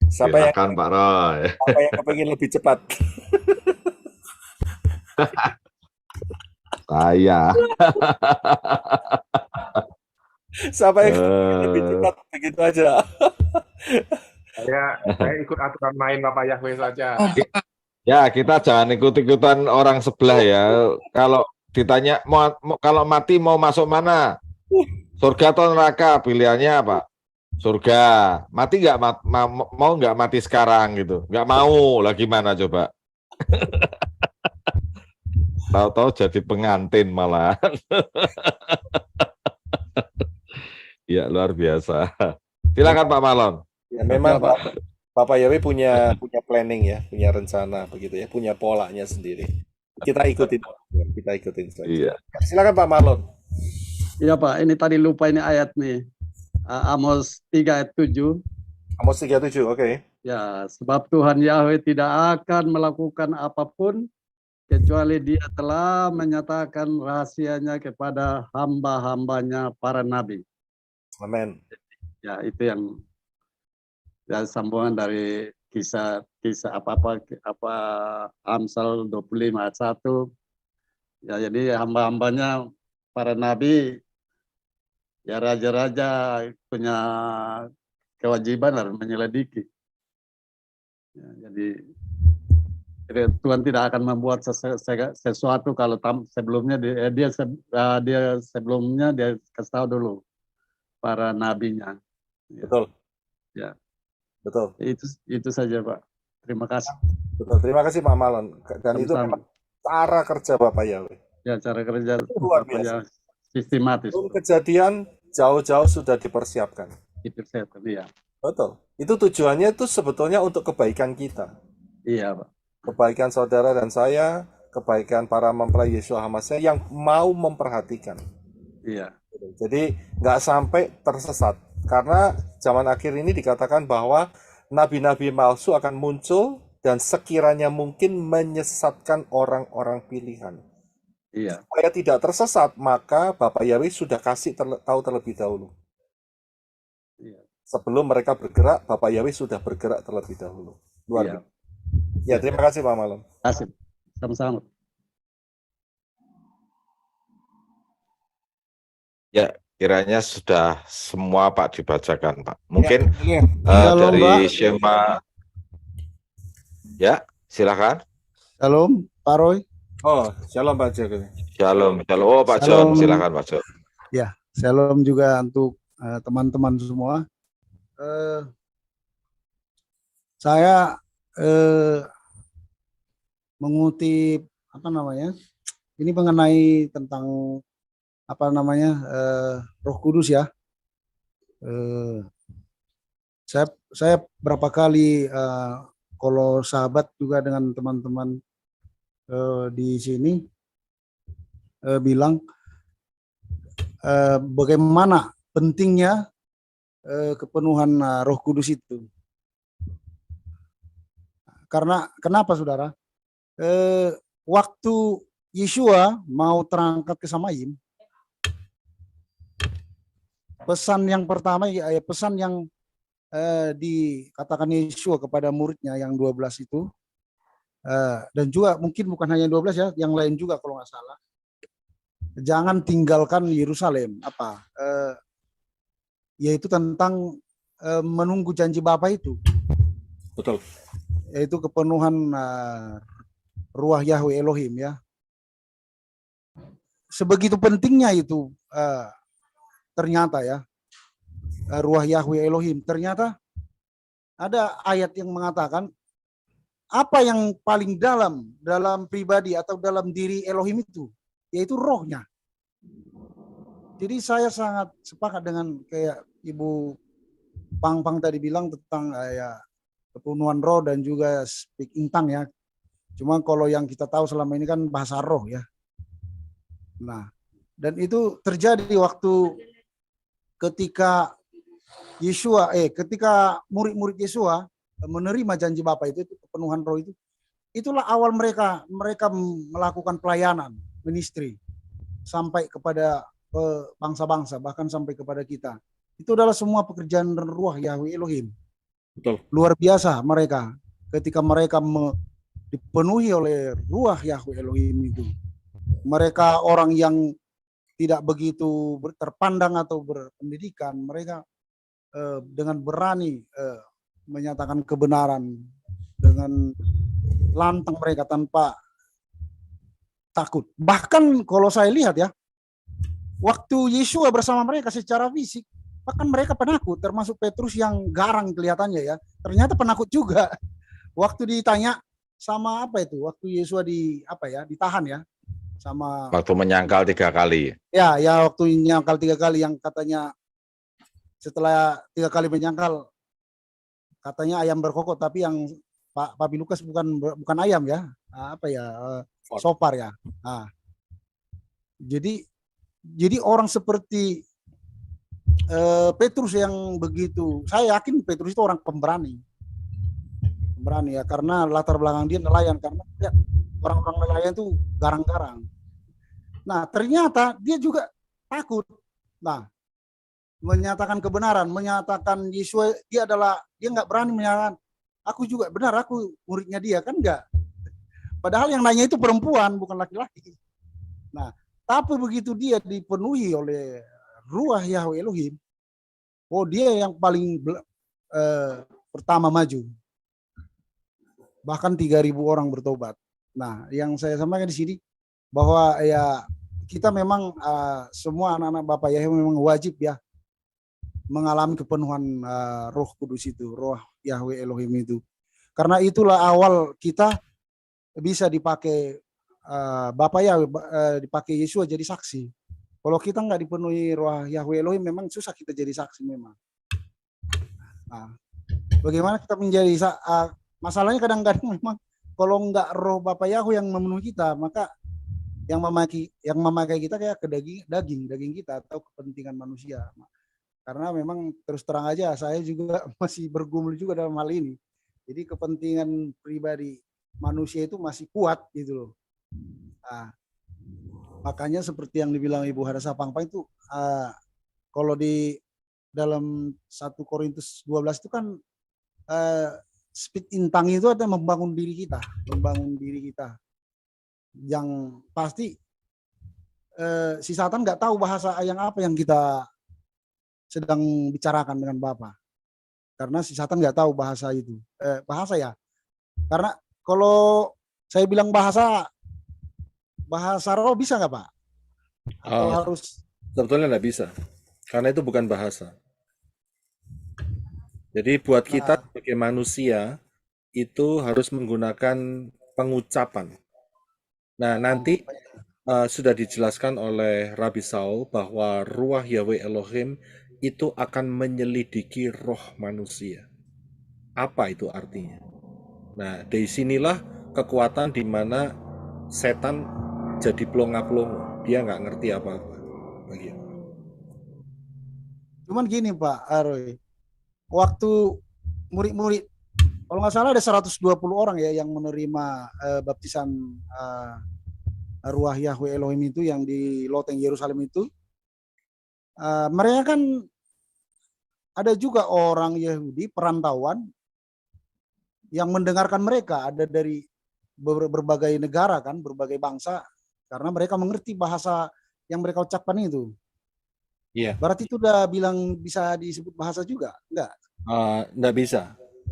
Silakan Pak Roy. Apa yang kepingin lebih cepat? Saya. Siapa yang kepingin lebih cepat? Begitu aja. Saya ikut aturan main Bapak Yahweh saja. Ya, kita jangan ikut-ikutan orang sebelah ya. Kalau ditanya kalau mati mau masuk mana? Surga atau neraka? Pilihannya apa? Surga. Mati nggak mau nggak mati sekarang gitu? Nggak mau, lah gimana coba? Tahu-tahu jadi pengantin malah. Ya luar biasa. Silakan Pak Malon. Ya, memang Bapak Yahweh punya planning ya, punya rencana begitu ya, punya polanya sendiri. Kita ikutin. Kita ikutin saja. Iya. Silakan Pak Marlon. Iya Pak, ini tadi lupa ini ayat nih. Amos 3 ayat 7. Amos 3:7, oke. Ya, sebab Tuhan Yahweh tidak akan melakukan apapun kecuali Dia telah menyatakan rahasianya kepada hamba-hambanya para nabi. Amin. Ya, itu yang ya, sambungan dari kisah apa Amsal 25 ayat 1. Ya, jadi hamba-hambanya para nabi, ya raja-raja punya kewajiban harus menyelidiki. Ya, jadi Tuhan tidak akan membuat sesuatu kalau sebelumnya dia sebelumnya dia kasih tahu dulu para nabinya. Ya. Betul. Ya. Betul. Itu saja Pak. Terima kasih. Betul. Terima kasih Pak Marlon. Dan itu memang cara kerja Bapak Yahweh. Ya, cara kerja luar biasa. Ya, sistematis. Kejadian jauh-jauh sudah dipersiapkan. Dipersiapkan, iya. Betul. Itu tujuannya itu sebetulnya untuk kebaikan kita. Iya, Pak. Kebaikan saudara dan saya, kebaikan para mempelai Yeshua HaMashiach yang mau memperhatikan. Iya. Jadi nggak sampai tersesat. Karena zaman akhir ini dikatakan bahwa nabi-nabi palsu akan muncul dan sekiranya mungkin menyesatkan orang-orang pilihan. Iya. Supaya tidak tersesat, maka Bapak Yahweh sudah kasih tahu terlebih dahulu. Iya. Sebelum mereka bergerak, Bapak Yahweh sudah bergerak terlebih dahulu. Luar biasa. Ya, terima kasih Pak Marlon. Terima kasih. Sama-sama. Ya, kiranya sudah semua Pak dibacakan Pak. Mungkin Pak. dari Shema. Ya, silakan. Shalom, Pak Roy. Oh, shalom Pak Jo. Shalom, shalom. Oh, Pak John, silakan Pak John. Ya, shalom juga untuk teman-teman semua. Saya mengutip ini mengenai tentang Roh Kudus ya. Saya berapa kali kalau sahabat juga dengan teman-teman di sini bilang bagaimana pentingnya kepenuhan Roh Kudus itu. Karena kenapa saudara? Waktu Yeshua mau terangkat ke Samayim, pesan yang pertama, pesan yang dikatakan Yeshua kepada muridnya yang 12 itu, dan juga mungkin bukan hanya 12 ya, yang lain juga kalau nggak salah, jangan tinggalkan Yerusalem, yaitu tentang menunggu janji Bapa itu. Betul. Yaitu kepenuhan Ruah Yahweh Elohim ya. Sebegitu pentingnya itu ternyata ya, Ruah Yahweh Elohim. Ternyata ada ayat yang mengatakan apa yang paling dalam pribadi atau dalam diri Elohim itu, yaitu rohnya. Jadi saya sangat sepakat dengan kayak Ibu Pang tadi bilang tentang kepenuhan roh dan juga speaking tongue ya. Cuma kalau yang kita tahu selama ini kan bahasa roh ya. Nah, dan itu terjadi waktu ketika ketika murid-murid Yeshua menerima janji Bapa itu kepenuhan roh itu. Itulah awal mereka melakukan pelayanan ministry sampai kepada bangsa-bangsa, bahkan sampai kepada kita. Itu adalah semua pekerjaan Ruah Yahweh Elohim. Betul. Luar biasa mereka ketika mereka dipenuhi oleh Ruah Yahweh Elohim itu. Mereka orang yang tidak begitu terpandang atau berpendidikan, mereka dengan berani menyatakan kebenaran dengan lantang mereka tanpa takut. Bahkan kalau saya lihat ya, waktu Yeshua bersama mereka secara fisik, bahkan mereka penakut, termasuk Petrus yang garang kelihatannya ya. Ternyata penakut juga. Waktu ditanya sama waktu Yeshua ditahan ya, sama waktu menyangkal 3 kali. Ya waktu menyangkal 3 kali, yang katanya setelah 3 kali menyangkal katanya ayam berkokok, tapi yang Pak Lukas bukan ayam ya, Sofar ya. Nah, jadi orang seperti Petrus yang begitu, saya yakin Petrus itu orang pemberani ya, karena latar belakang dia nelayan, karena ya, orang-orang nelayan itu garang-garang. Nah, ternyata dia juga takut. Nah, menyatakan kebenaran, menyatakan Yesus dia nggak berani menyatakan aku juga benar, aku muridnya dia, kan enggak. Padahal yang nanya itu perempuan, bukan laki-laki. Nah, tapi begitu dia dipenuhi oleh Ruah Yahweh Elohim, oh dia yang paling pertama maju. Bahkan 3.000 orang bertobat. Nah, yang saya sampaikan di sini bahwa ya kita memang semua anak-anak Bapak Yahweh memang wajib ya mengalami kepenuhan Roh Kudus itu, Roh Yahweh Elohim itu. Karena itulah awal kita bisa dipakai Bapak Yahweh, dipakai Yesus jadi saksi. Kalau kita nggak dipenuhi Roh Yahweh Elohim, memang susah kita jadi saksi memang. Nah, bagaimana kita menjadi masalahnya kadang-kadang memang kalau nggak Roh Bapak Yahweh yang memenuhi kita, maka yang memakai kita kayak ke daging kita atau kepentingan manusia. Karena memang terus terang aja saya juga masih bergumul juga dalam hal ini. Jadi kepentingan pribadi manusia itu masih kuat gitu loh. Nah, makanya seperti yang dibilang Ibu Hadasa Pangpang itu kalau di dalam 1 Korintus 12 itu kan speed intang itu ada membangun diri kita. Yang pasti si Satan nggak tahu bahasa yang apa yang kita sedang bicarakan dengan Bapak. Karena si Satan nggak tahu bahasa itu. Bahasa ya. Karena kalau saya bilang bahasa roh bisa nggak Pak? Atau harus? Sebetulnya nggak bisa. Karena itu bukan bahasa. Jadi buat kita sebagai manusia itu harus menggunakan pengucapan. Nah, nanti sudah dijelaskan oleh Rabbi Saul bahwa Ruah Yahweh Elohim itu akan menyelidiki roh manusia. Apa itu artinya? Nah, dari sinilah kekuatan di mana setan jadi pelongo-pelongo. Dia nggak ngerti apa-apa. Begitu. Cuman gini Pak Aroy, waktu murid-murid, kalau nggak salah ada 120 orang ya yang menerima baptisan Ruah Yahweh Elohim itu yang di loteng Yerusalem itu. Mereka kan ada juga orang Yahudi perantauan yang mendengarkan mereka, ada dari berbagai negara kan, berbagai bangsa, karena mereka mengerti bahasa yang mereka ucapkan itu. Iya. Berarti itu udah bilang bisa disebut bahasa juga? Enggak? Enggak bisa.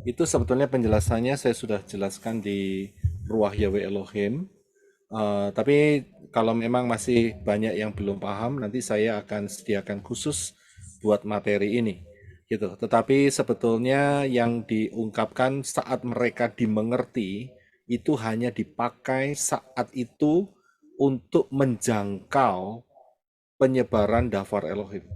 Itu sebetulnya penjelasannya saya sudah jelaskan di Ruah Yahweh Elohim. Tapi kalau memang masih banyak yang belum paham, nanti saya akan sediakan khusus buat materi ini, gitu. Tetapi sebetulnya yang diungkapkan saat mereka dimengerti itu hanya dipakai saat itu untuk menjangkau penyebaran Dafar Elohim,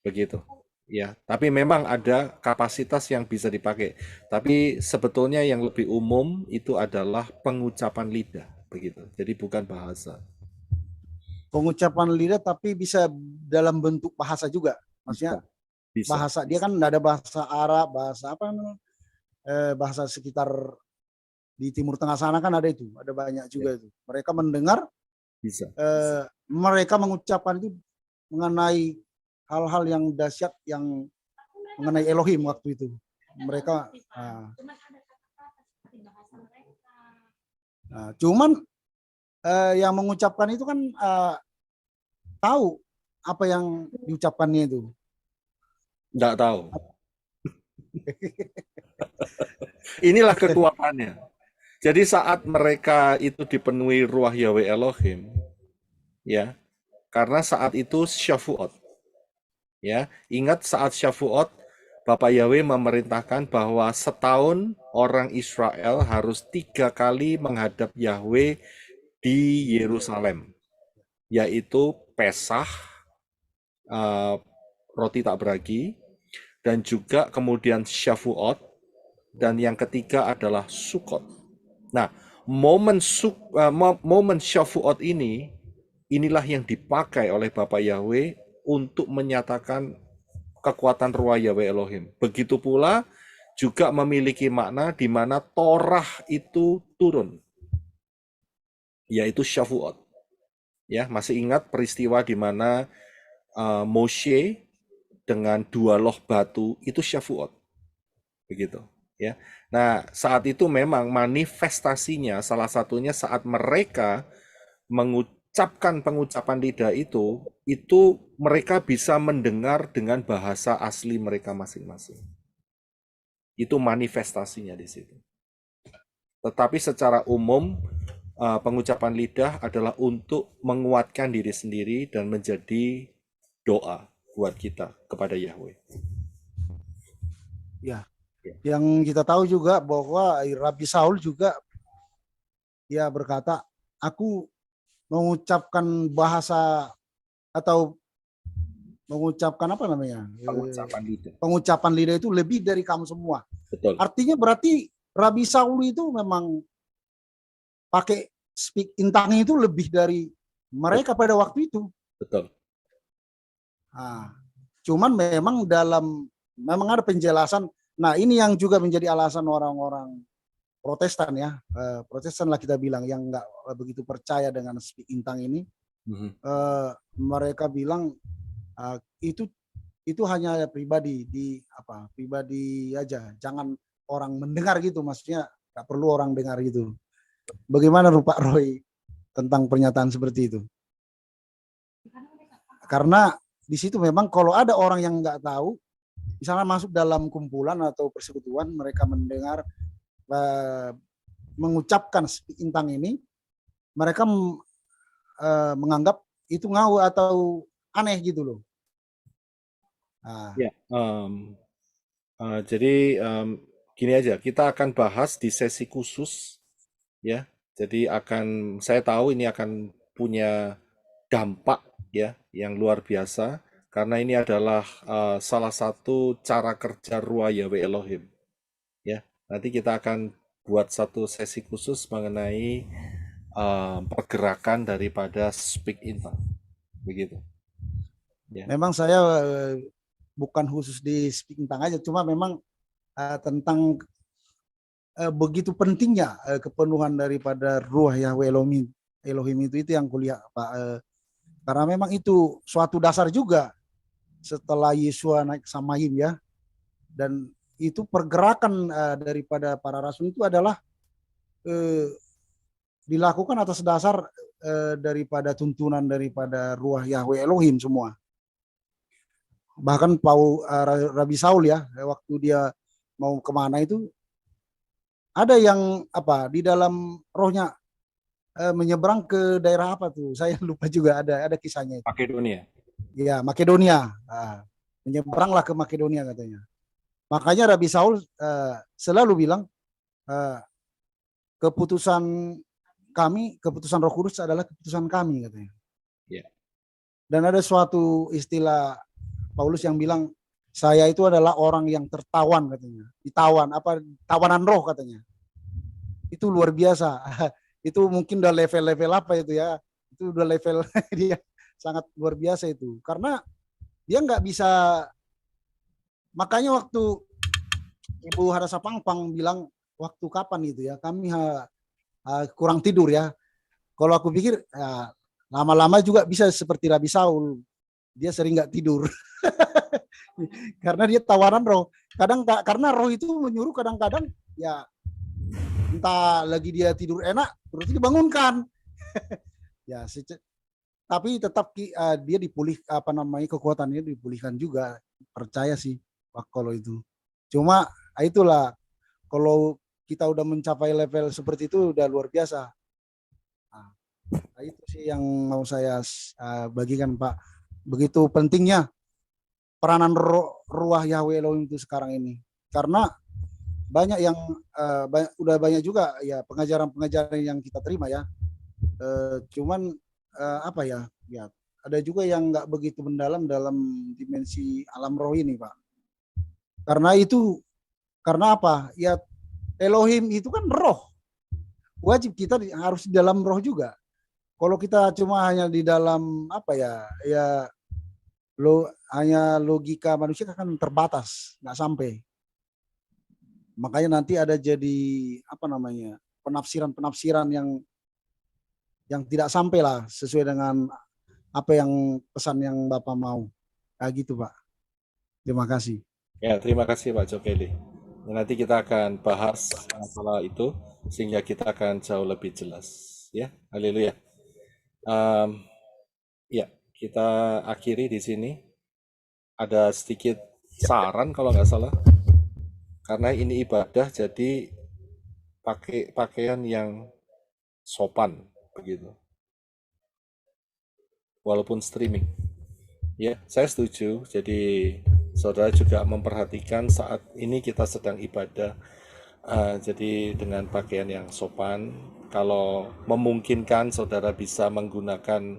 begitu. Ya, tapi memang ada kapasitas yang bisa dipakai. Tapi sebetulnya yang lebih umum itu adalah pengucapan lidah. Begitu. Jadi bukan bahasa. Pengucapan lidah tapi bisa dalam bentuk bahasa juga. Maksudnya bisa. Bahasa dia kan ada bahasa Arab, bahasa apa namanya? Bahasa sekitar di Timur Tengah sana kan ada itu, ada banyak juga itu. Mereka mendengar, bisa. Mereka mengucapkan itu mengenai hal-hal yang dahsyat yang mengenai Elohim waktu itu. Mereka cuman yang mengucapkan itu kan tahu apa yang diucapkannya itu. Enggak tahu. Inilah kekuatannya. Jadi saat mereka itu dipenuhi Ruah Yahweh Elohim, ya, karena saat itu Syafuot, ya, ingat saat Syafuot, Bapak Yahweh memerintahkan bahwa setahun orang Israel harus 3 kali menghadap Yahweh di Yerusalem, yaitu Pesah, roti tak beragi, dan juga kemudian Syafuot, dan yang ketiga adalah Sukot. Nah, momen Shavuot inilah yang dipakai oleh Bapa Yahweh untuk menyatakan kekuatan Ruah Yahweh Elohim. Begitu pula juga memiliki makna di mana Torah itu turun, yaitu Shavuot. Ya, masih ingat peristiwa di mana Moshe dengan 2 loh batu itu Shavuot. Begitu, ya. Nah, saat itu memang manifestasinya salah satunya saat mereka mengucapkan pengucapan lidah itu mereka bisa mendengar dengan bahasa asli mereka masing-masing. Itu manifestasinya di situ. Tetapi secara umum pengucapan lidah adalah untuk menguatkan diri sendiri dan menjadi doa buat kita kepada Yahweh. Ya, yang kita tahu juga bahwa Rabi Saul juga dia berkata, aku mengucapkan bahasa atau mengucapkan apa namanya? Pengucapan lidah itu lebih dari kamu semua. Betul. Artinya berarti Rabi Saul itu memang pakai speak intang itu lebih dari mereka pada waktu itu. Betul. Nah, cuman memang memang ada penjelasan. Nah, ini yang juga menjadi alasan orang-orang Protestan ya, Protestan lah kita bilang yang nggak begitu percaya dengan speak intang ini. Mereka bilang itu hanya pribadi pribadi aja, jangan orang mendengar gitu, maksudnya nggak perlu orang dengar gitu. Bagaimana Pak Roy tentang pernyataan seperti itu? Karena di situ memang kalau ada orang yang nggak tahu, misalnya masuk dalam kumpulan atau persekutuan, mereka mendengar mengucapkan intang ini, mereka menganggap itu ngawur atau aneh gitu loh. Nah. Ya, jadi gini aja, kita akan bahas di sesi khusus, ya. Jadi saya tahu ini akan punya dampak ya yang luar biasa karena ini adalah salah satu cara kerja Ruah Yahweh Elohim. Ya, nanti kita akan buat satu sesi khusus mengenai pergerakan daripada speak intang, begitu. Ya. Memang saya bukan khusus di speak intang aja, cuma memang tentang begitu pentingnya kepenuhan daripada Ruah Yahweh Elohim itu yang kuliah Pak, karena memang itu suatu dasar juga setelah Yesua naik Samayim ya, dan itu pergerakan daripada para rasul itu adalah dilakukan atas dasar daripada tuntunan daripada Ruah Yahweh Elohim semua. Bahkan Rabi Saul ya, waktu dia mau kemana itu ada yang di dalam rohnya menyeberang ke daerah apa tuh? Saya lupa juga, ada kisahnya. Makedonia. Ya, Makedonia. Menyeberanglah ke Makedonia katanya. Makanya Rabi Saul selalu bilang keputusan Roh Kudus adalah keputusan kami katanya. Yeah. Dan ada suatu istilah Paulus yang bilang saya itu adalah orang yang tertawan katanya. Tawanan roh katanya. Itu luar biasa. Itu mungkin udah level apa itu ya. Itu udah level dia sangat luar biasa itu. Karena dia nggak bisa, makanya waktu Ibu Hadasa Pangpang bilang waktu kapan itu ya, kami kurang tidur ya. Kalau aku pikir lama-lama juga bisa seperti Rabi Saul. Dia sering nggak tidur. Karena dia tawaran roh. Karena roh itu menyuruh kadang-kadang ya entah lagi dia tidur enak, terus dibangunkan. Ya, tapi tetap dia dipulih kekuatannya dipulihkan juga. Percaya sih Pak kalau itu. Cuma itulah kalau kita udah mencapai level seperti itu udah luar biasa. Nah, itu sih yang mau saya bagikan Pak. Begitu pentingnya peranan Ruah Yahweh Elohim itu sekarang ini. Karena banyak yang udah banyak juga ya pengajaran-pengajaran yang kita terima ya. Cuman ya ada juga yang nggak begitu mendalam dalam dimensi alam roh ini Pak. Karena apa? Ya Elohim itu kan roh. wajib kita harus di dalam roh juga. Kalau kita cuma hanya di dalam apa ya, hanya logika manusia kan terbatas, nggak sampai. Makanya nanti ada jadi apa namanya, penafsiran yang tidak sampai lah sesuai dengan apa yang pesan yang Bapak mau. Kayak gitu, Pak. Terima kasih. Ya, terima kasih Pak Jokeli. Nanti kita akan bahas masalah itu sehingga kita akan jauh lebih jelas. Ya, haleluya. Ya, kita akhiri di sini. Ada sedikit saran kalau nggak salah. Karena ini ibadah, jadi pakai pakaian yang sopan begitu. Walaupun streaming. Ya, saya setuju. Jadi saudara juga memperhatikan saat ini kita sedang ibadah. Jadi dengan pakaian yang sopan. Kalau memungkinkan saudara bisa menggunakan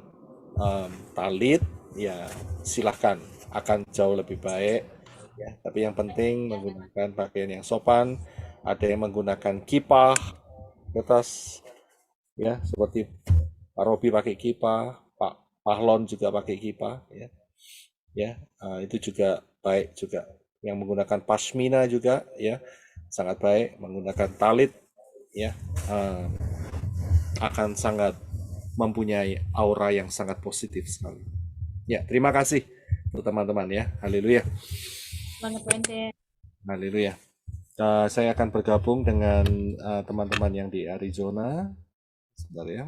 talit, ya silahkan. Akan jauh lebih baik. Ya, tapi yang penting menggunakan pakaian yang sopan. Ada yang menggunakan kipah di atas, ya seperti Pak Robi pakai kipah, Pak Pahlon juga pakai kipah, ya, itu juga baik juga. Yang menggunakan pashmina juga, ya sangat baik. Menggunakan talit, ya akan sangat mempunyai aura yang sangat positif sekali. Ya, terima kasih untuk teman-teman ya. Haleluya. Haleluya. Saya akan bergabung dengan teman-teman yang di Arizona. Sebentar ya.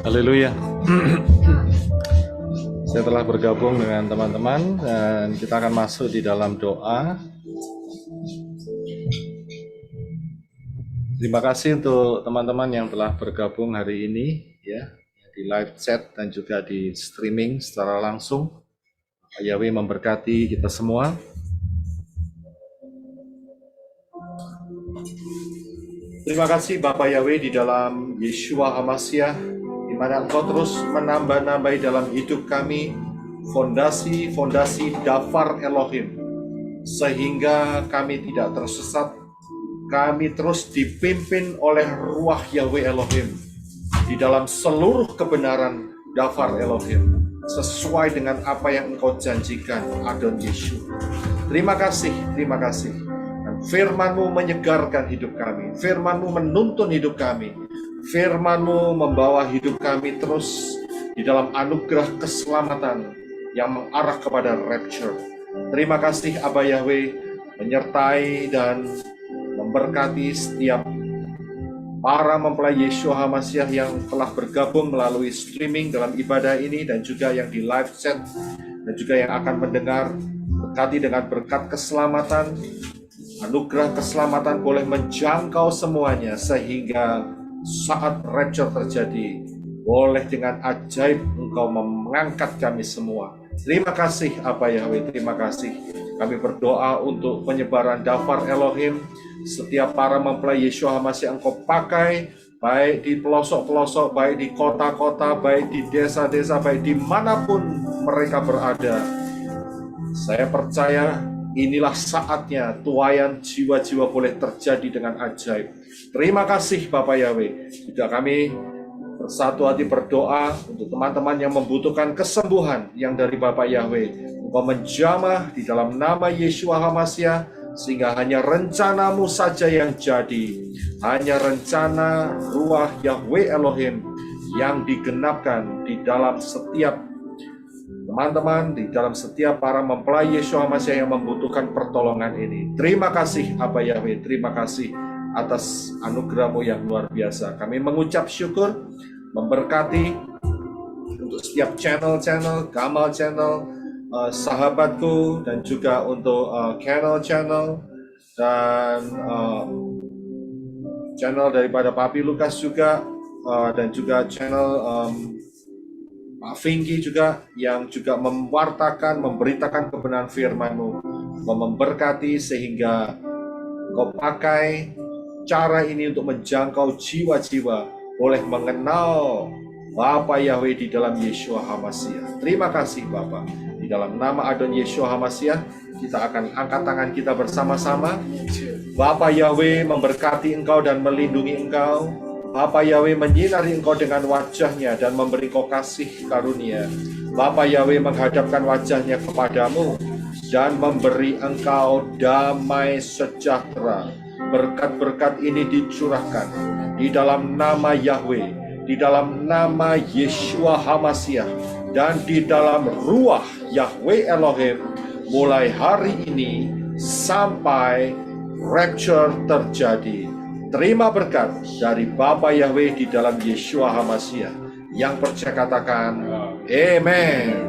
Haleluya. Saya telah bergabung dengan teman-teman dan kita akan masuk di dalam doa. Terima kasih untuk teman-teman yang telah bergabung hari ini ya, di live chat dan juga di streaming secara langsung. Yahweh memberkati kita semua. Terima kasih Bapak Yahweh di dalam Yeshua HaMashiach, di mana Engkau terus menambah-nambahi dalam hidup kami fondasi-fondasi Dafar Elohim, sehingga kami tidak tersesat. Kami terus dipimpin oleh Ruach Yahweh Elohim di dalam seluruh kebenaran Dafar Elohim, sesuai dengan apa yang Engkau janjikan, Adon Yeshua. Terima kasih, terima kasih. Dan firman-Mu menyegarkan hidup kami, firman-Mu menuntun hidup kami, Firman-Mu membawa hidup kami terus di dalam anugerah keselamatan yang mengarah kepada rapture. Terima kasih Aba Yahweh, menyertai dan memberkati setiap para mempelai Yeshua HaMashiach yang telah bergabung melalui streaming dalam ibadah ini, dan juga yang di live chat, dan juga yang akan mendengar. Berkati dengan berkat keselamatan, anugerah keselamatan boleh menjangkau semuanya, sehingga saat rapture terjadi, boleh dengan ajaib Engkau mengangkat kami semua. Terima kasih Aba Yahweh, terima kasih. Kami berdoa untuk penyebaran Dafar Elohim, setiap para mempelai Yeshua HaMashiach Engkau pakai, baik di pelosok-pelosok, baik di kota-kota, baik di desa-desa, baik dimanapun mereka berada. Saya percaya inilah saatnya tuaian jiwa-jiwa boleh terjadi dengan ajaib. Terima kasih Bapak Yahweh. Juga kami bersatu hati berdoa untuk teman-teman yang membutuhkan kesembuhan yang dari Bapak Yahweh. Engkau menjamah di dalam nama Yeshua HaMashiach, sehingga hanya rencanamu saja yang jadi. Hanya rencana Ruach Yahweh Elohim yang digenapkan di dalam setiap teman-teman, di dalam setiap para mempelai Yeshua HaMashiach yang membutuhkan pertolongan ini. Terima kasih Aba Yahweh, terima kasih atas anugerah-Mu yang luar biasa. Kami mengucap syukur, memberkati untuk setiap channel-channel, Gamal Channel, sahabatku, dan juga untuk channel-channel dan channel daripada Papi Lukas juga, dan juga channel Pak Vinky juga, yang juga mewartakan, memberitakan kebenaran firman-Mu. Memberkati sehingga Kau pakai cara ini untuk menjangkau jiwa-jiwa boleh mengenal Bapa Yahweh di dalam Yeshua HaMashiach. Terima kasih Bapa. Di dalam nama Adon Yeshua HaMashiach, kita akan angkat tangan kita bersama-sama. Bapa Yahweh memberkati engkau dan melindungi engkau. Bapa Yahweh menyinari engkau dengan wajahnya dan memberi engkau kasih karunia. Bapa Yahweh menghadapkan wajahnya kepadamu dan memberi engkau damai sejahtera. Berkat-berkat ini dicurahkan di dalam nama Yahweh, di dalam nama Yeshua HaMashiach, dan di dalam Ruach Yahweh Elohim, mulai hari ini sampai rapture terjadi. Terima berkat dari Bapa Yahweh di dalam Yeshua HaMashiach. Yang percaya katakan amen.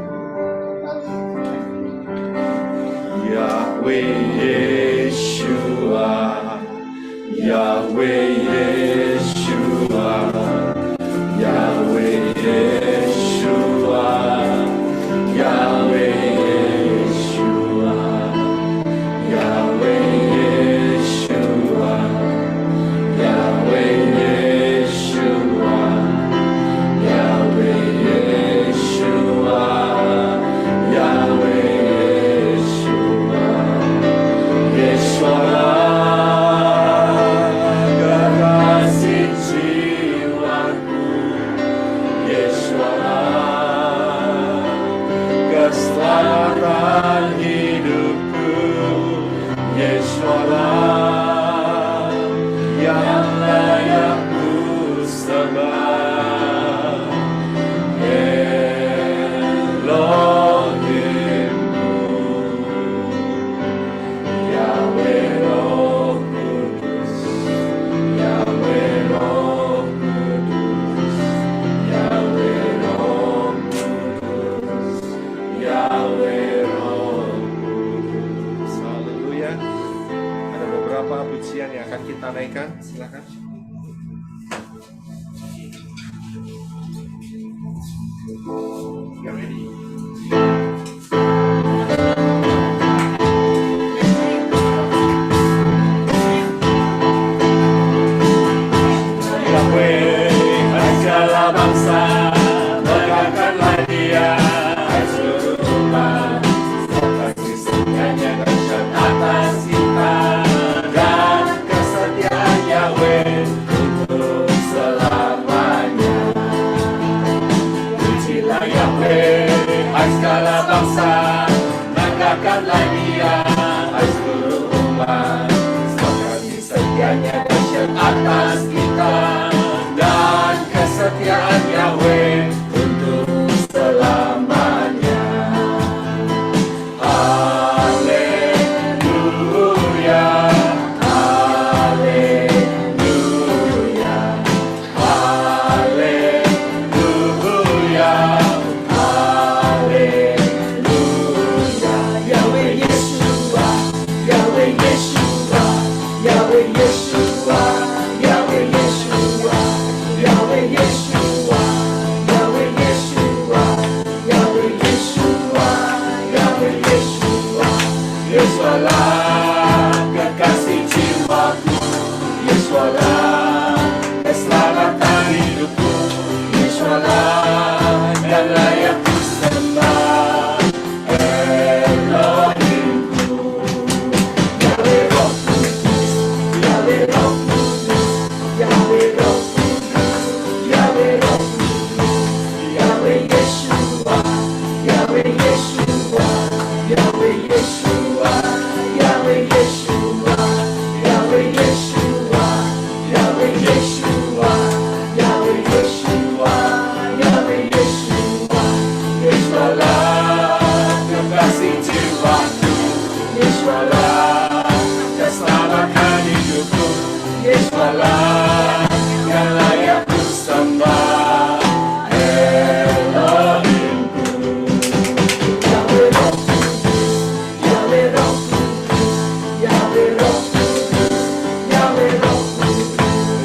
Yahweh Yeshua, Yahweh Yeshua, Yahweh Yeshua, Yahweh Yeshua, Yahweh Yeshua, Yahweh Yeshua, Yahweh Yeshua, Yahweh Yeshua, Yeshua. Keselamatan hidupku, Yeshua yang layak ku sembah. Elohimku, Yahweh Roh Kudus, Yahweh Roh Kudus, Yahweh Roh Kudus, Yahweh Roh Kudus. Haleluya. Ada beberapa pujian yang akan kita naikkan. Silakan. You're ready. Yahweh, segala bangsa, megahkanlah Dia. Atas kita dan kesetiaan Yahweh untuk selamanya. Pujilah Yahweh, hai segala bangsa, megahkanlah Dia, hai seluruh umat. Sebab kasih setianya dahsyat atas kita dan yang layak disembah, Elohimku. Yahweh Roh Kudus, Yahweh Roh Kudus, Yahweh Roh Kudus, Yahweh Roh Kudus, Yahweh Yeshua, Yahweh Yeshua, Yahweh Yeshua, Yahweh Yeshua, Yahweh Yeshua, Yahweh Yeshua, Yahweh Yeshua, Yahweh Yeshua, Yeshua kekasih jiwaku, Yeshua keselamatan hidupku, Yeshua yang layak ku sembah, Elohimku. Yahweh Roh Kudus, Yahweh Roh Kudus, Yahweh Roh Kudus, Yahweh Roh Kudus.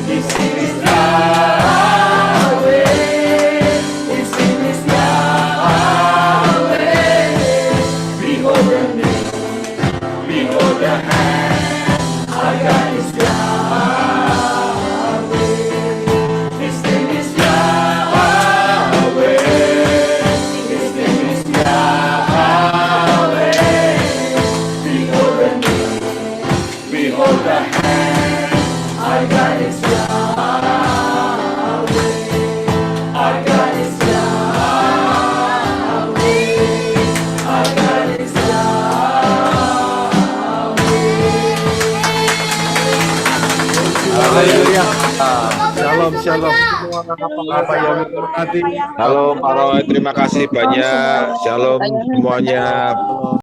His name is Yahweh, His name is Yahweh. Behold the name, behold the hand, our God is Yahweh. His name is Yahweh, His name is Yahweh. Behold the name, behold the hand, our God is Yahweh. Our God is Yahweh, our God is Haleluya. Shalom, shalom. Semua apa yang berkati. Halo Pak Roy, terima kasih banyak. Shalom semuanya.